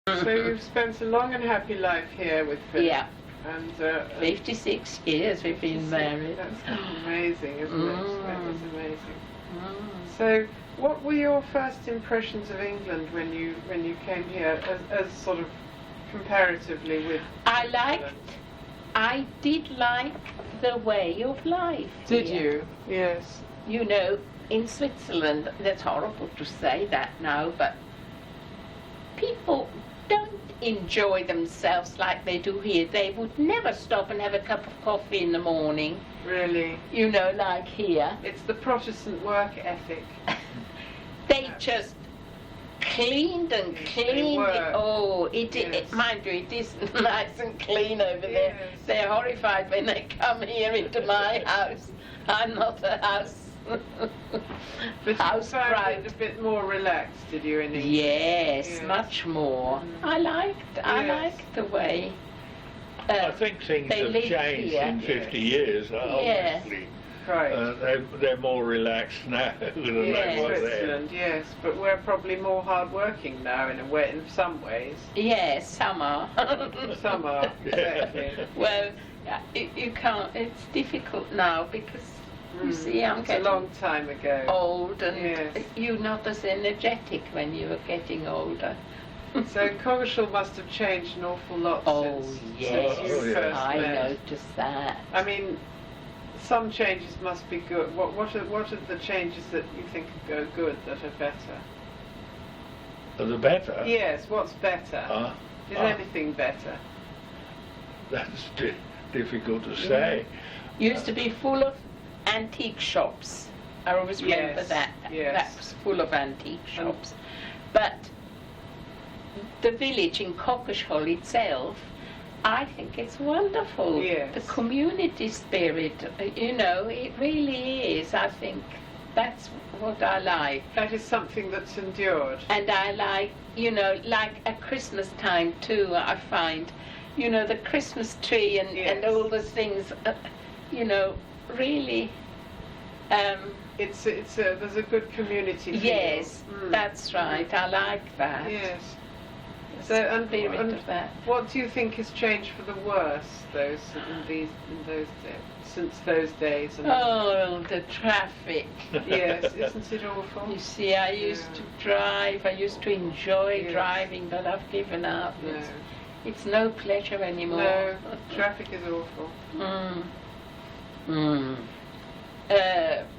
So you've spent a long and happy life here with Philip. Yeah. And 56 years we've been married. That's amazing, isn't it? That is amazing. Mm. So, what were your first impressions of England when you came here, as sort of comparatively with? I did like the way of life. Did here. you? Yes. In Switzerland, that's horrible to say that now, but people don't enjoy themselves like they do here. They would never stop and have a cup of coffee in the morning, Really. you know, like here. It's the Protestant work ethic. They just cleaned and They cleaned. work. Oh, Yes. mind you, it isn't nice and clean over there. Yes. They're horrified when they come here into my house. I'm not a house. But house you found bride. it a bit more relaxed, did you, in England? Yes, Yes. much more. Mm. I Yes. liked the way. I think things they have live changed here. in 50 years, Yes. obviously. Right. They're more relaxed now than Yes. they were then. Switzerland, yes, but we're probably more hard-working now in a way, in some ways. Yes, summer. Some are, exactly. Well, you can't. It's difficult now because you see, I'm It's a getting long time ago. old, and Yes. you're not as energetic when you are getting older. So Coggeshall must have changed an awful lot Oh since yes, you Oh, yes. first I met. noticed that. I mean, some changes must be good. What are the changes that you think are good, that are better? The better? Yes, what's better? Is anything better? That's difficult to say. Used to be full of antique shops. I always remember Yes, that. yes. That was full of antique shops. But the village in Coggeshall itself, I think it's wonderful. Yes. The community spirit, you know, it really is. I think that's what I like. That is something that's endured. And I like, you know, like at Christmas time too, I find, you know, the Christmas tree and Yes. all the things, you know, really, There's a good community feel. yes, Mm. that's right. I like that. Yes. The So, and spirit of that. what do you think has changed for the worse, since those days? And Oh, the traffic. yes, isn't it awful? You see, I used Yeah. to drive. I used to enjoy Yes. driving, but I've given up. No, It's no pleasure anymore. no, traffic is awful. Mm. Mm.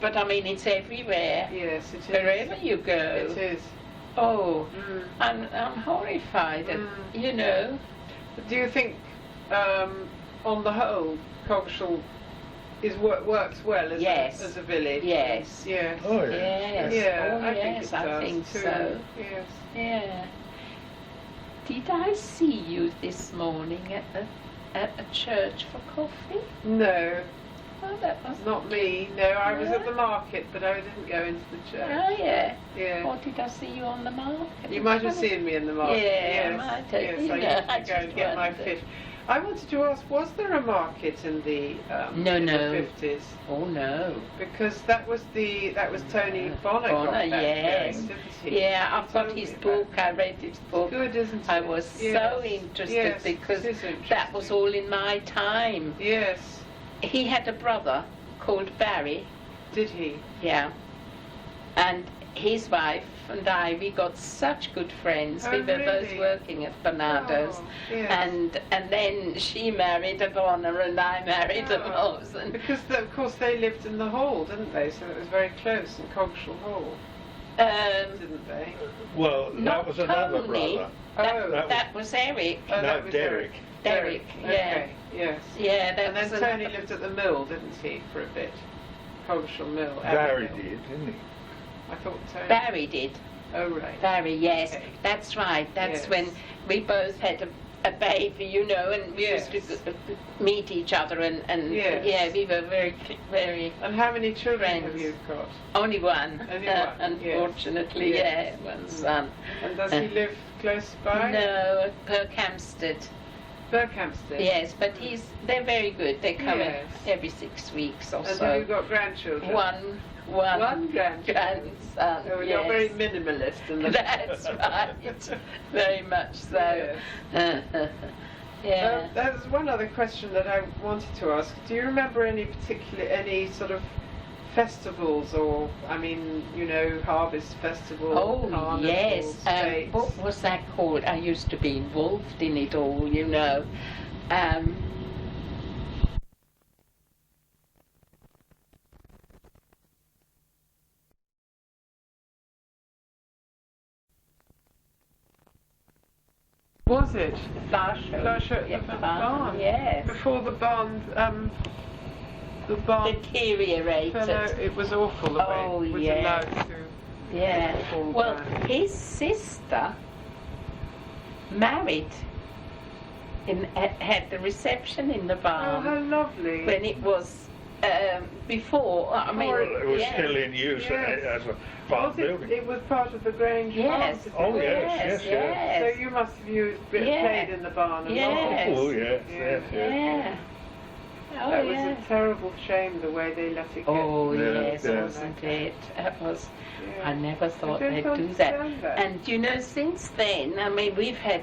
But I mean, it's everywhere. Yes, it is. Wherever you go. It is. Oh, Mm. I'm horrified. At, you know. Do you think, on the whole, Coggeshall works well as, Yes. as a village? Yes. Yes. Oh, yeah. Yes. Yeah, Oh, I yes, think it I does think too. so. Yes. Yeah. Did I see you this morning at a church for coffee? No, Oh, that was not me. No, I was at No? the market, but I didn't go into the church. Oh, yeah. Yeah. Or did I see you on the market? You might have seen me in the market. Yeah, yes. I might have. Yes, You I know, used I to go and just get my wondered. fish. I wanted to ask, was there a market in the No, in no. the 50s? Oh, no. Because that was Tony Bonner got Bonner, that yes. going, didn't he? Yeah, I've He got told his me about book. it. I read his book. Good, isn't it? I was so Yes. interested Yes, because it is interesting. that was all in my time. Yes. He had a brother called Barry, Did he? yeah, and his wife and I, we got such good friends. Oh, We were both really? working at Bernardo's, Oh, yes. and then she married a Bonner and I married a Oh, Moss. And, because of course they lived in the hall, didn't they? So it was very close in Coggeshall Hall, didn't they? Well, Not that was another Tony. brother. Oh, that was Eric. Oh, No, that was Derek. Derek, yeah. Okay, yes. Yeah, that And then was Tony another- lived at the mill, didn't he, for a bit? Coggeshall Mill. Barry Abbey Mill. did, didn't he? I thought Tony. Barry did. Oh, right. Barry, yes, Okay. that's right. That's Yes. when we both had a baby, you know, and we Yes. used to meet each other, and Yes. yeah, we were very And how many children have Friends. you got? only one. Only one, Unfortunately, yes. yeah, one son. And does he live close by? No, at Berkhamsted. Berkhamsted? Yes, but they're very good. They come Yes. every 6 weeks or And so. have you got grandchildren? One One grandchild. grandson. Oh, you're very yes. minimalist in the That's right. Very much so. Yeah. There's one other question that I wanted to ask. Do you remember any sort of festivals or, I mean, you know, harvest festival, Oh, carnival, yes. states? What was that called? I used to be involved in it all, you know. Was it? The flower show. Flower show at Yeah, the barn. Yes. Before the barn, the barn Deteriorated. fell, it was awful the way Oh, it was yeah. allowed to. Yeah. fall Well, down. his sister married had the reception in the Oh, barn how lovely. when it was before. I mean, Well, it was yeah. still in use Yes. as a farm Was building. it was part of the Grange Yes. farm. Oh, yes, yes. So you must have played in the barn a lot. Yes. Oh, yes, Yeah. yes, yes. Yeah. Oh, That was yeah. a terrible shame the way they let it get. Oh, Yeah, yes, yeah. wasn't it? That was. Yeah. I never thought don't they'd do that. understand that. And you know, since then, I mean, we've had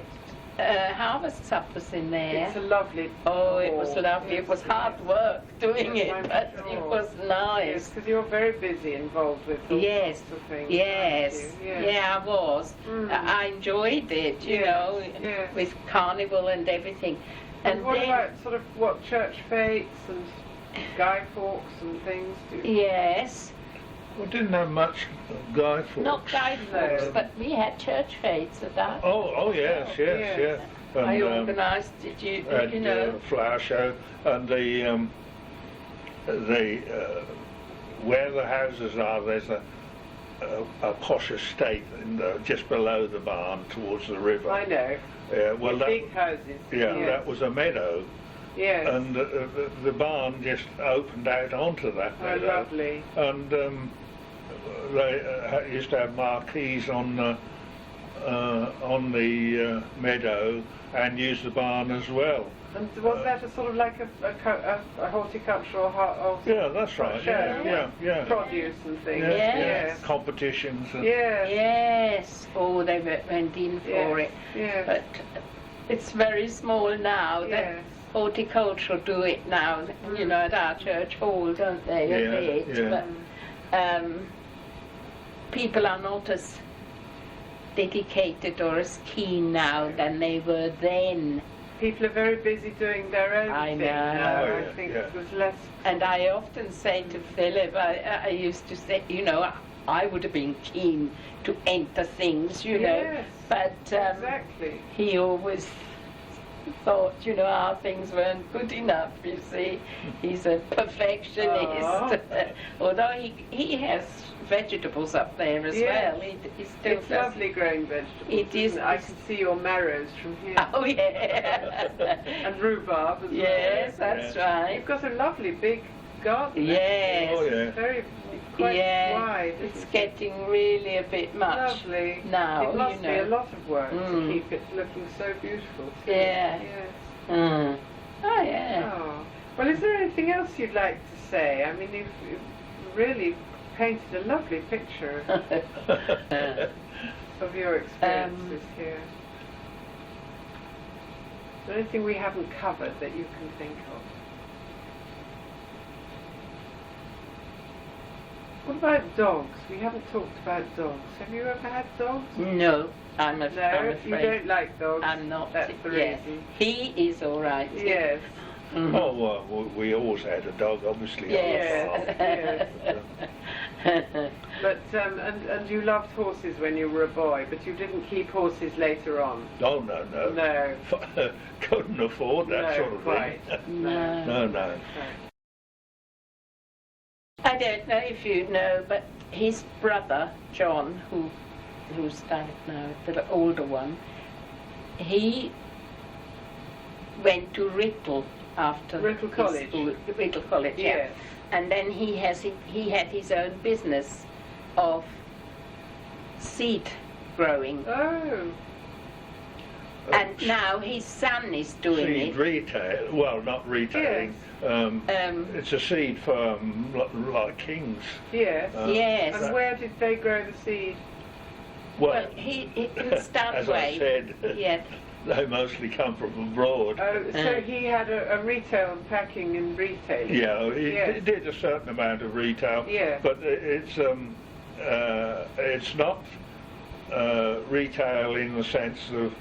harvest suppers in there. It's a lovely. Oh, it was hall. lovely. It was Yes, hard work doing Yes, it, I'm but sure. it was Yes, nice. because you're very busy involved with all Yes, sorts of things. yes, aren't you? Yes. yeah, I was. Mm. I enjoyed it, you Yes, know, yes. with carnival and everything. And what then, about sort of what church fetes and Guy Fawkes and things? yes, We didn't have much Guy Fawkes. not Guy Fawkes, No. but we had church fetes at that. Oh, yes, yes, Yes. yes. I And, organised, did you know? flower show and the where the houses are. There's a posh estate just below the barn towards the river. I know. Well, With that, big houses. yeah, Yes. that was a meadow, Yes. and the barn just opened out onto that Oh, meadow. lovely. And they used to have marquees on the meadow and use the barn as well. And was that a sort of like a horticultural Yeah, that's right. show? Yeah. Produce and things? Yeah, Yes. competitions. And, Yes. Yes, oh, they went in for it. Yes. But it's very small now. Yes. The horticultural do it now, you know, at our church hall, don't they? A Yeah, bit. yeah. But people are not as dedicated or as keen now than they were then. People are very busy doing their own I thing know. now. Oh, I yeah, think yeah. there's less. And I often say to Phillip, I used to say, you know, I would have been keen to enter things, you know, Yes. but Exactly. he always thought, you know, our things weren't good enough, you see. He's a perfectionist. Oh. Although he has vegetables up there as Yes. well. He still It's does. lovely growing vegetables. It is. isn't it? I can see your marrows from here. Oh, yeah. And rhubarb as Yes, well. that's You've right. got a lovely big garden. Yes. Oh, yeah. Very, quite Yeah, wide. it's isn't it? getting really a bit much Lovely. now, It must you be know. a lot of work Mm. to keep it looking so beautiful. too. Yeah. Yes. Mm. Oh, yeah. Oh. Well, is there anything else you'd like to say? I mean, you've really painted a lovely picture of your experiences here. Is there anything we haven't covered that you can think of? What about dogs? We haven't talked about dogs. Have you ever had dogs? No, I'm No, afraid. you don't like dogs. I'm not. That's the yeah. reason. He is all right. Yes. Mhm. Oh, well, we always had a dog, obviously. Yes. But and you loved horses when you were a boy, but you didn't keep horses later on. Oh, no, no. No. Couldn't afford that No, sort of quite. thing. No. No, no. Okay. I don't know if you know, but his brother John, who's died now, the older one, he went to Writtle after Writtle his College? school. Writtle College, yeah. Yes. And then he had his own business of seed growing, Oh. and now his son is doing Seed it. retail. Well, not retailing. It's a seed farm like King's. Yes. Yes. And where did they grow the seed? Well, he in as I Stanway. said, Yeah. they mostly come from abroad. Oh, so he had a retail packing and retailing. Yeah, he Yes. did a certain amount of retail, Yeah. but it's not retail in the sense of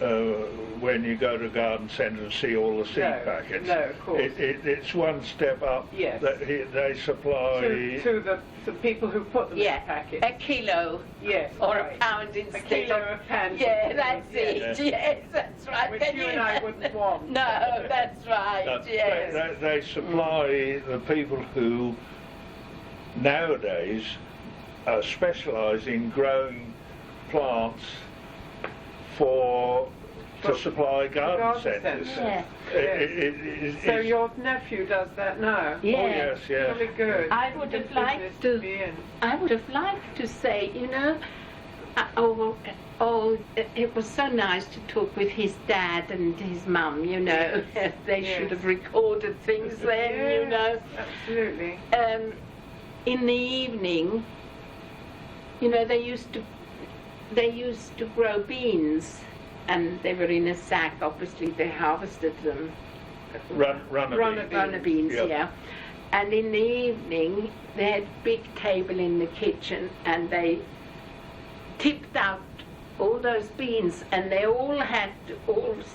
when you go to garden centre and see all the seed No, packets. no, of course. It's one step up. Yes. That they supply To the people who put them Yeah, in packets. a kilo Yes. or right. a pound instead A kilo of... of cans. Yeah, that's Yes. it. Yes, that's right. Which Then you and I wouldn't want. No, that's right. No, Yes. they supply the people who nowadays specialise in growing plants to supply garden centres. Yeah. So your nephew does that now? Yeah. Oh yes, yes. Really good. I would Good have liked business to. be in. I would have liked to say, you know, it was so nice to talk with his dad and his mum, you know. They Yes. should have recorded things then, you know. Absolutely. In the evening, you know, they used to grow beans, and they were in a sack. Obviously, they harvested them. Runner Beans, Yep. yeah. And in the evening, they had a big table in the kitchen, and they tipped out all those beans, and they all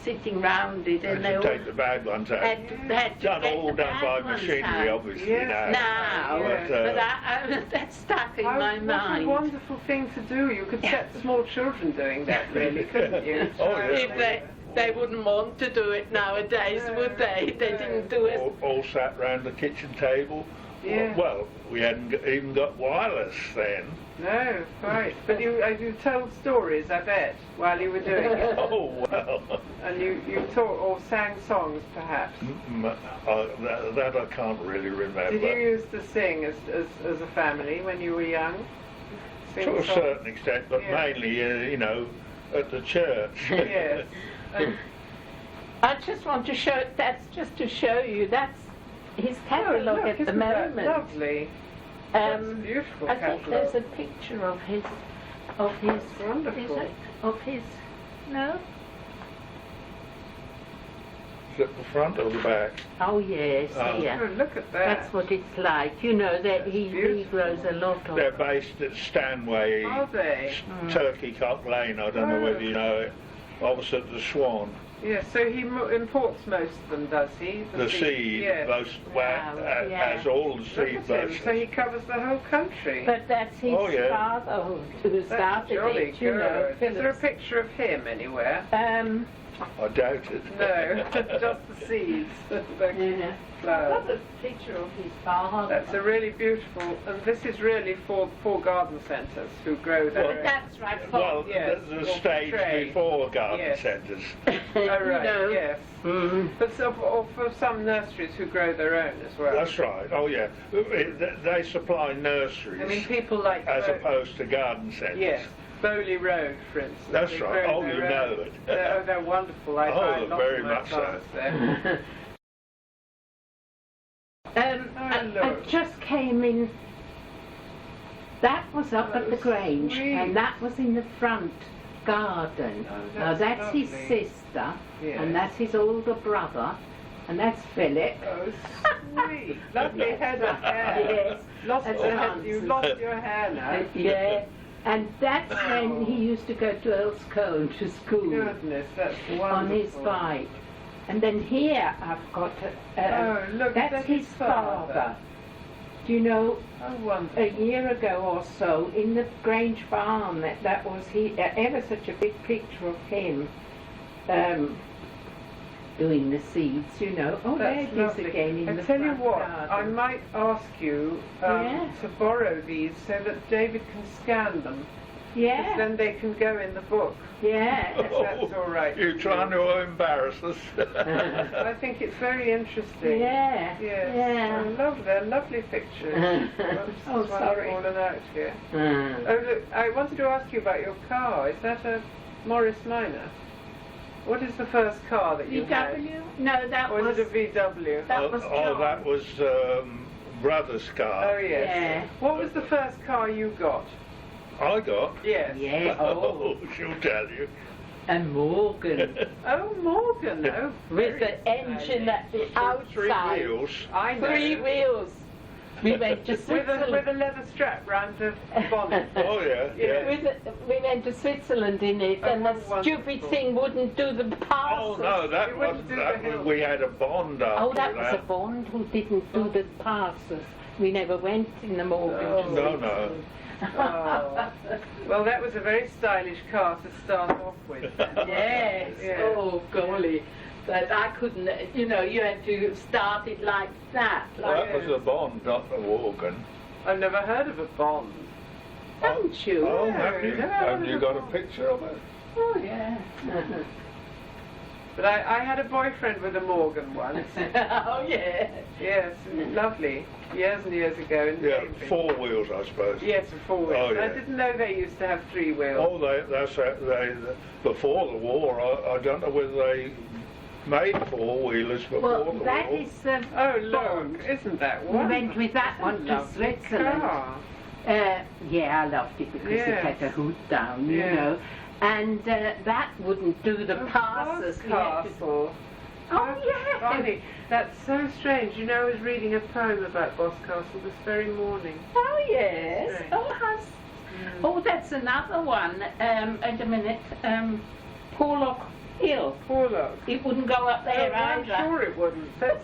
sitting round it, and And they to all take the bad ones out. had to get All the done bad by ones machinery, out. obviously Yes. Now, Yeah. but that stuck in my What mind. a wonderful thing to do. You could set small children doing that, really, couldn't you? Oh, yeah. If they wouldn't want to do it nowadays, would they? They didn't do it. All sat round the kitchen table. Yeah. Well, we hadn't even got wireless then. No, quite. But you told stories, I bet, while you were doing it. Oh well. And you taught or sang songs, perhaps. That I can't really remember. Did you used to sing as a family when you were young? Sing To a songs? certain extent, but Yeah. mainly, you know, at the church. Yes. And I just want to show. That's just to show you. That's his catalogue look, at the isn't that moment. lovely. That's a Um, beautiful I think there's catalogue. a picture of his. Wonderful. Is it of his? No. Is it the front or the back? Oh yes, Oh. yeah. Oh, look at that. That's what it's like. You know that he beautiful. grows a lot of. They're based at Stanway, Are they? Turkey Cock Lane. I don't know Oh. whether you know it. Opposite the Swan. Yes, so he imports most of them, does he? The seed, Yes. most, Wow, yeah. as all the Look seed at him. most. So he covers the whole country. But that's his Oh, yeah. father who That's started jolly it. You know, good. Is there a Phillip. picture of him anywhere? I doubt it. No, just the seeds. The Yeah. flowers. a picture of his father. That's a really beautiful, and this is really for garden centres who grow their Well, own. That's right. Well, Yes, the or stage portray. before garden Yes. centres. Oh, right, know. yes. But or for some nurseries who grow their own as well. That's right. Oh yeah, they supply nurseries I mean, people like as opposed to garden centres. yes, Bowley Road, for instance. That's they right. grow Oh, their you own. know it. They're wonderful. I Oh, buy lots very of my much so. plants there. I look. just came in. That was up at the That's Grange, sweet. and that was in the front garden. Oh, Now that's that's his lovely. sister, Yes. and that's his older brother, and that's Phillip. Oh, sweet. Lovely head of hair. Yes. Lost That's the head. handsome. You've lost your hair now. Yeah, and that's when he used to go to Earlscombe to school Goodness, that's wonderful. on his bike. And then here I've got Oh, look, that's his father. Do you know, Oh, wonderful. a year ago or so, in the Grange farm, that was ever such a big picture of him doing the seeds, you know. Oh, there That's it is lovely. again in I the tell you front what, garden. I might ask you Yeah. to borrow these so that David can scan them. 'Cause Yeah, then they can go in the book. yeah. That's all right. You're trying to embarrass us. I think it's very interesting. Yeah, Yes. yeah. I love they're lovely pictures. Oops, Oh, this one's sorry. fallen out here. Mm. Oh, look, I wanted to ask you about your car. Is that a Morris Minor? What is the first car that you had? VW? No, that Or was is it a VW? that was John. that was brother's car. Oh, yes. Yeah. What was the first car you got? I got. Yes. Yeah. Oh, she'll tell you. And Morgan Oh, Morgan. Oh, with very the engine at the Three outside. wheels. I know. 3 wheels. We went to With Switzerland. a leather strap round the bonnet. Oh yeah, yeah. We went to Switzerland in it, Oh, and the how stupid wonderful. thing wouldn't do the passes. Oh no, that You wouldn't wasn't do that. the hill. We had a bond after Oh, that was a Bond who didn't do the passes. We never went in the Morgan. Oh. to No, no. Switzerland. Oh. Well, that was a very stylish car to start off with. Yes. Yeah. Oh, golly. But I couldn't, you know, you had to start it like that. Well, Like, that was a bond, not a Morgan. I've never heard of a Bond. haven't you? Oh, Yeah, have you? yeah, Have you got a wonderful. picture of it? Oh, yeah. But I had a boyfriend with a Morgan once. Oh, yeah. Yes, lovely. Years and years ago in Yeah, Cambridge. 4 wheels, I suppose. Yes, a 4 wheels. Oh, yeah. I didn't know they used to have 3 wheels. Oh, before the war. I don't know whether they made 4-wheelers before Well, the that war. is Oh, Bond. look, isn't that We wonderful? went with that That's a one to lovely Switzerland. car. Yeah, I loved it because it had Yes. the hood down, you Yeah. know. And that wouldn't do the Oh, passes. We had to- Boscastle. Oh, yeah. Funny. That's so strange. You know, I was reading a poem about Boscastle this very morning. Oh, yes. Right. Oh, oh, that's another one. Wait a minute. Porlock Hill. Porlock. It wouldn't go up there I'm either. sure it wouldn't. That's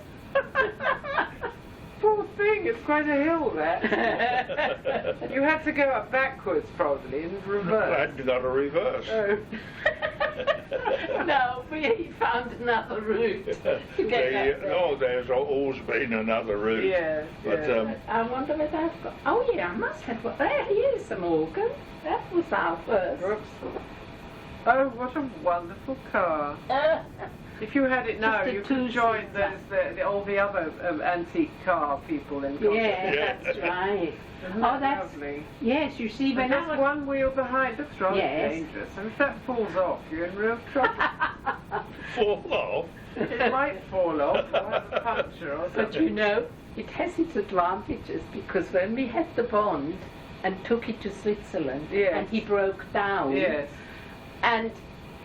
poor thing. It's quite a hill, that. You had to go up backwards, probably, in I reverse. hadn't got a reverse. Oh. No, we found another route to get up there. Oh, there's always been another route. Yeah, But yeah. I wonder whether I've got... Oh, yeah, I must have got... There, here's the Morgan. That was our first. Oops. Oh, what a wonderful car. If you had it now, Just a you could join two-seater. all the other antique car people in Colchester. Yeah, Yeah. that's right. Isn't Oh, that that's... lovely? Yes, you see, And when I just was... one wheel behind, that's rather Yes. dangerous. And if that falls off, you're in real trouble. Fall off. It might fall off or have a puncture or But something. you know, it has its advantages because when we had the Bond and took it to Switzerland Yes. and he broke down, Yes, and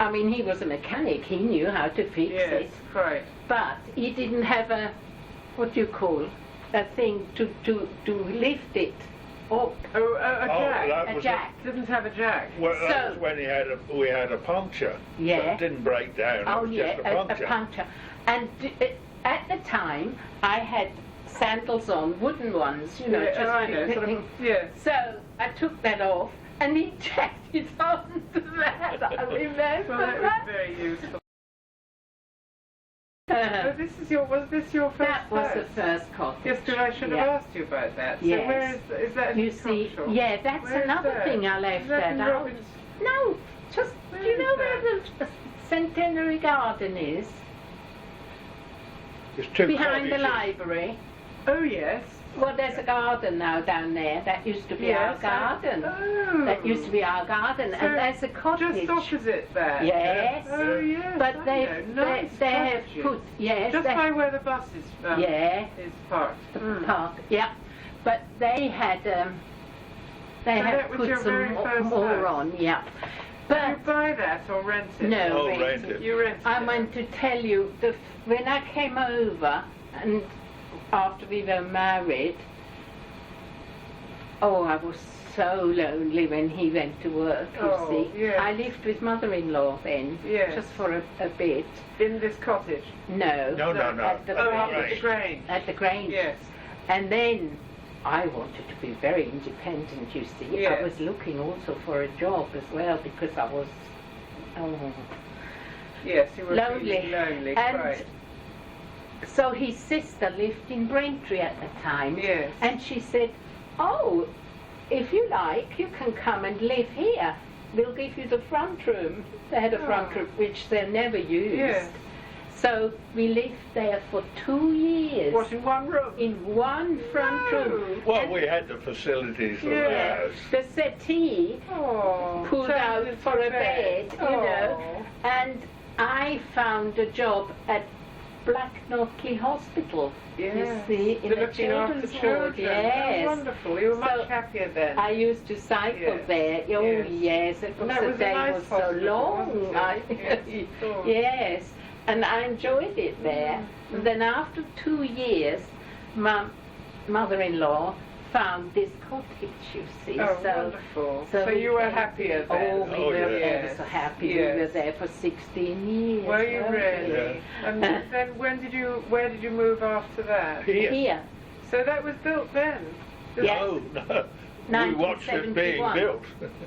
I mean he was a mechanic, he knew how to fix yes, it, quite. but he didn't have a, what do you call, a thing to lift it up. Oh, a jack. that A was jack. Didn't have a jack. Well, that So- was when we had a puncture. Yeah. So it didn't break down. It Oh was yeah, just a puncture. a puncture. And at the time I had sandals on, wooden ones, you know, Yeah, just I know, sort of, yes. So I took that off and he jacked it onto that. I remember Well, that was that. very useful. So was this your first That was the house? first cottage. Yes, because I should have Yeah. asked you about that. So Yes. where is that? You in see, Tromshaw? yeah, that's Where is another that? thing I Is left that that in out. Robins? No, just, Where do you is know that? where the Centenary Garden is? It's two Behind the cottages. library. Oh yes. Well, there's a garden now down there. That used to be our garden. Oh. That used to be our garden, So and there's a cottage. Just opposite that. Yes. Oh yes. But I they know. Nice they have cottages. put Just they, by where the bus is, yeah is parked. the Mm. park, yeah. But they had So that was put your very some first more house? on, yeah. Did you But buy that or rent it? no, Oh, rented. rented. You rented I it. meant to tell you when I came over and after we were married. Oh, I was so lonely when he went to work, you Oh, see. yes. I lived with mother-in-law then, Yes. just for a bit. In this cottage? No, No. At the Oh, Grange. at the Grange. At the Grange. Yes. And then I wanted to be very independent, you see. Yes. I was looking also for a job as well because I was Yes, you were lonely. feeling lonely, And quite. so his sister lived in Braintree at the time. Yes. And she said, oh, if you like, you can come and live here. We'll give you the front room. They had a front Oh. room which they never used. Yes. So we lived there for 2 years. What, in one room? In one front No. room. Well, And we had the facilities of the Yeah. house. the settee Oh, pulled turned out into for a bed, you know. Oh. And I found a job at Black Knockley Hospital, you Yes. see, in To the looking after children's ward. children. Yes. Oh, wonderful. You were much So, happier then. I used to cycle Yes. there. Oh Yes. yes, it was That the was a day nice was so hospital, long. wasn't it? Yes, of course. Yes, and I enjoyed it there. Mm. And then after 2 years, Mum mother-in-law found this cottage, you see. Oh, so, wonderful. so So we you were came- happier Oh, then? we Oh, were yeah. ever so happy. Yes. We were there for 16 years. Were you weren't we? really? And then where did you move after that? Here. Here. So that was built then? Yes. Oh, no. We watched it being 1971. built.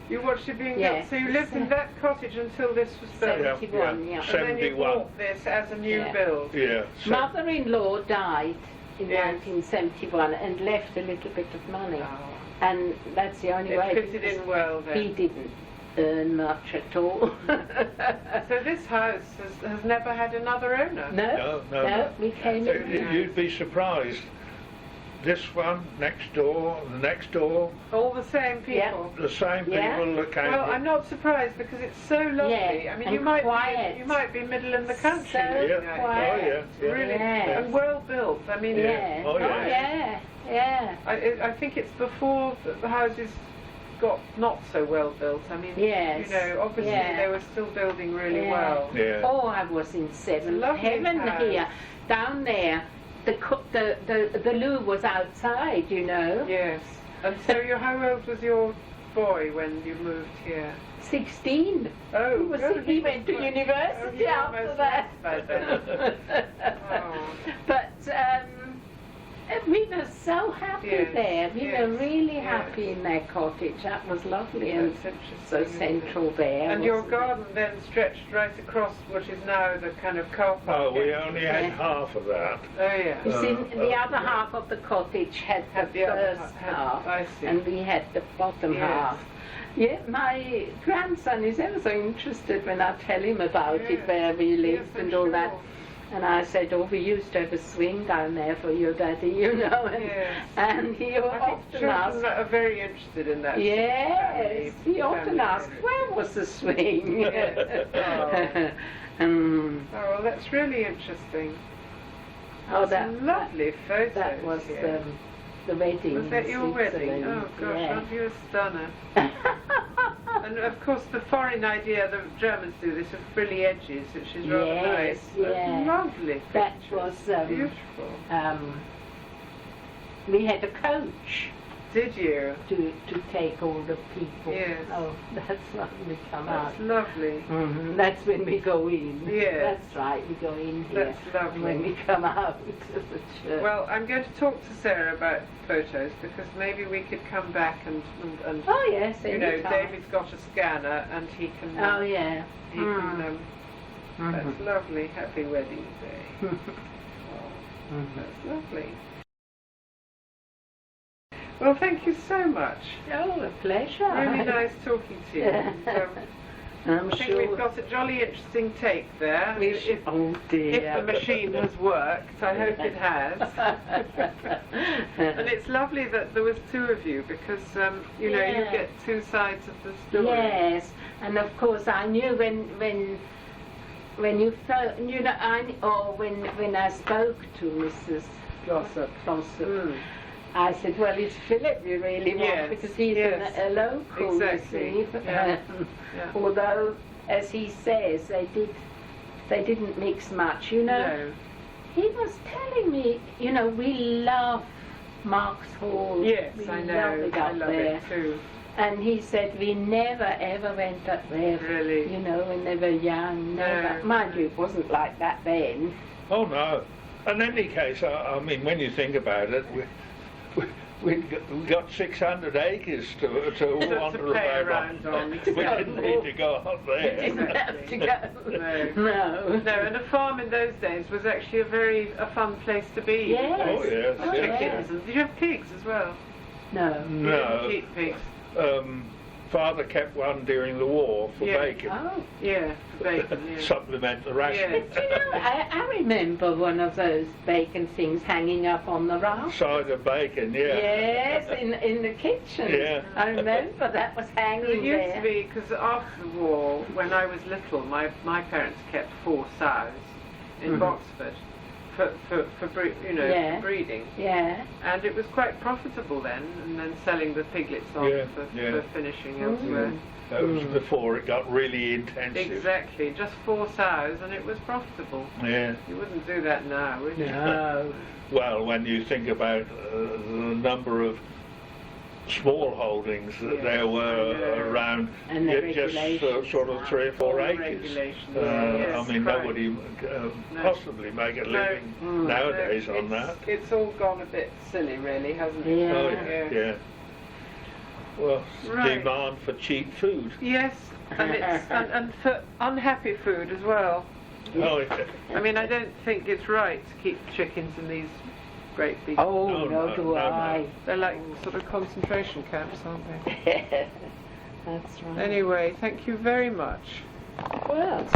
You watched it being Yes. built. So you lived in that cottage until this was built? Yeah, 71, yeah. And then you 71. bought this as a new Yeah. build? Yeah. so- Mother-in-law died in Yes. 1971 and left a little bit of money. Oh. And that's the only way. It fitted in well then. He didn't earn much at all. So this house has never had another owner? No, No. we came in. You'd be surprised. This one, next door, the next door, All the same people? the same people Yeah. that came. Well, I'm not surprised because it's so lovely. Yeah, I mean, and you might quiet. be middle in the country. So looking Yeah. at it. quiet. Oh, yeah, yeah. Really, Yeah. and well built. I mean, Yeah. Oh, yeah. yeah. Yeah. I think it's before the houses got not so well built. I mean, Yes. you know, obviously Yeah. they were still building really Yeah. well. Yeah. Oh, I was in seventh Lovely heaven house. here. Down there, the loo was outside, you know. Yes. And so, how old was your boy when you moved here? 16. Oh, He went to university after that. Oh. But we were so happy Yes, there. We were yes, really yes. happy in that cottage. That was lovely and That's interesting, so isn't it? central there. And your wasn't garden then stretched right across what is now the kind of car park. Oh, we entrance. only had Yeah. half of that. Oh yeah. You see, the other yeah. half of the cottage had Had the the other first had- half, I see. and we had the bottom Yes. half. Yeah, my grandson is ever so interested when I tell him about it, Yes. where we Yes, lived I'm and all that. sure. And I said, oh, we used to have a swing down there for your daddy, you know. And, Yes. and he I think often children asked, are very interested in that. yes, he often family asked, family. where was the swing? Oh. um, Oh, well, that's really interesting. oh, That's lovely photos. that was here. the wedding. Was that in your wedding? Switzerland. Oh gosh, Yeah. aren't you a stunner? And of course the foreign idea, the Germans do this, of frilly edges, which is rather Yes, nice. That's yeah. lovely. That pictures. was, beautiful. We had a coach Did you? to take all the people. Yes. Oh, that's when we come out. That's lovely. That's when we go in. Yes. That's right, we go in here. That's lovely. When we come out of the church. Well, I'm going to talk to Sarah about photos because maybe we could come back and oh yes, you know, anytime. David's got a scanner and he can. Oh yeah. He can. That's lovely. Happy wedding day. Oh, that's lovely. Well, thank you so much. Oh, a pleasure. Really nice talking to you. And, I'm I think sure. we've got a jolly interesting take there. If Oh dear. the machine has worked, I hope it has. And it's lovely that there was two of you because you know you Yeah. get two sides of the story. Yes, and of course I knew when you felt, you know, when I spoke to Mrs. Glossop. Glossop, I said, well, it's Philip you really want Yes, because he's yes. a local, Exactly, you see. yeah, yeah. Although, as he says, they didn't mix much, you know. No. He was telling me, you know, we love Mark's Hall. Yes, we I love know. it I up love there. it too. And he said we never ever went up there. Really? You know, when they were young. Never. No. Mind you, it wasn't like that then. Oh no. In any case, I mean, when you think about it, we got 600 acres to wander play around around on. We didn't need to go up We there. didn't have to go. No. No. No, and a farm in those days was actually a fun place to be. Yes. Oh yes. Oh, yes. yes. Did you have pigs as well? No. You No. didn't keep pigs. Father kept one during the war for Yeah. bacon. Oh. Yeah, for bacon. Yeah. Supplement the ration. But you know, I remember one of those bacon things hanging up on the raft. Side of bacon, yeah. Yes, in the kitchen. Yeah. I remember that was It hanging used there. to be because after the war, when I was little, my parents kept 4 sows in Boxford for Yeah. breeding, Yeah. and it was quite profitable then. And then selling the piglets on Yeah, for yeah. finishing elsewhere. That was Mm. before it got really intensive. Exactly, just 4 sows and it was profitable. Yeah. You wouldn't do that now, would you? No. Well, when you think about the number of small holdings that Yes, there were yeah. around, And the just regulations sort of 3 or 4 All the acres. regulations, I yes, mean, quite. nobody No. possibly make a No. living Mm. nowadays on It's- that. It's all gone a bit silly, really, hasn't it? Yeah. Oh yeah. Well, Right. demand for cheap food. Yes, and it's and for unhappy food as well. Oh yeah. I mean, I don't think it's right to keep chickens in these great big. Oh, No, no, no, do no, no. I. They're like sort of concentration camps, aren't they? That's right. Anyway, thank you very much. Well.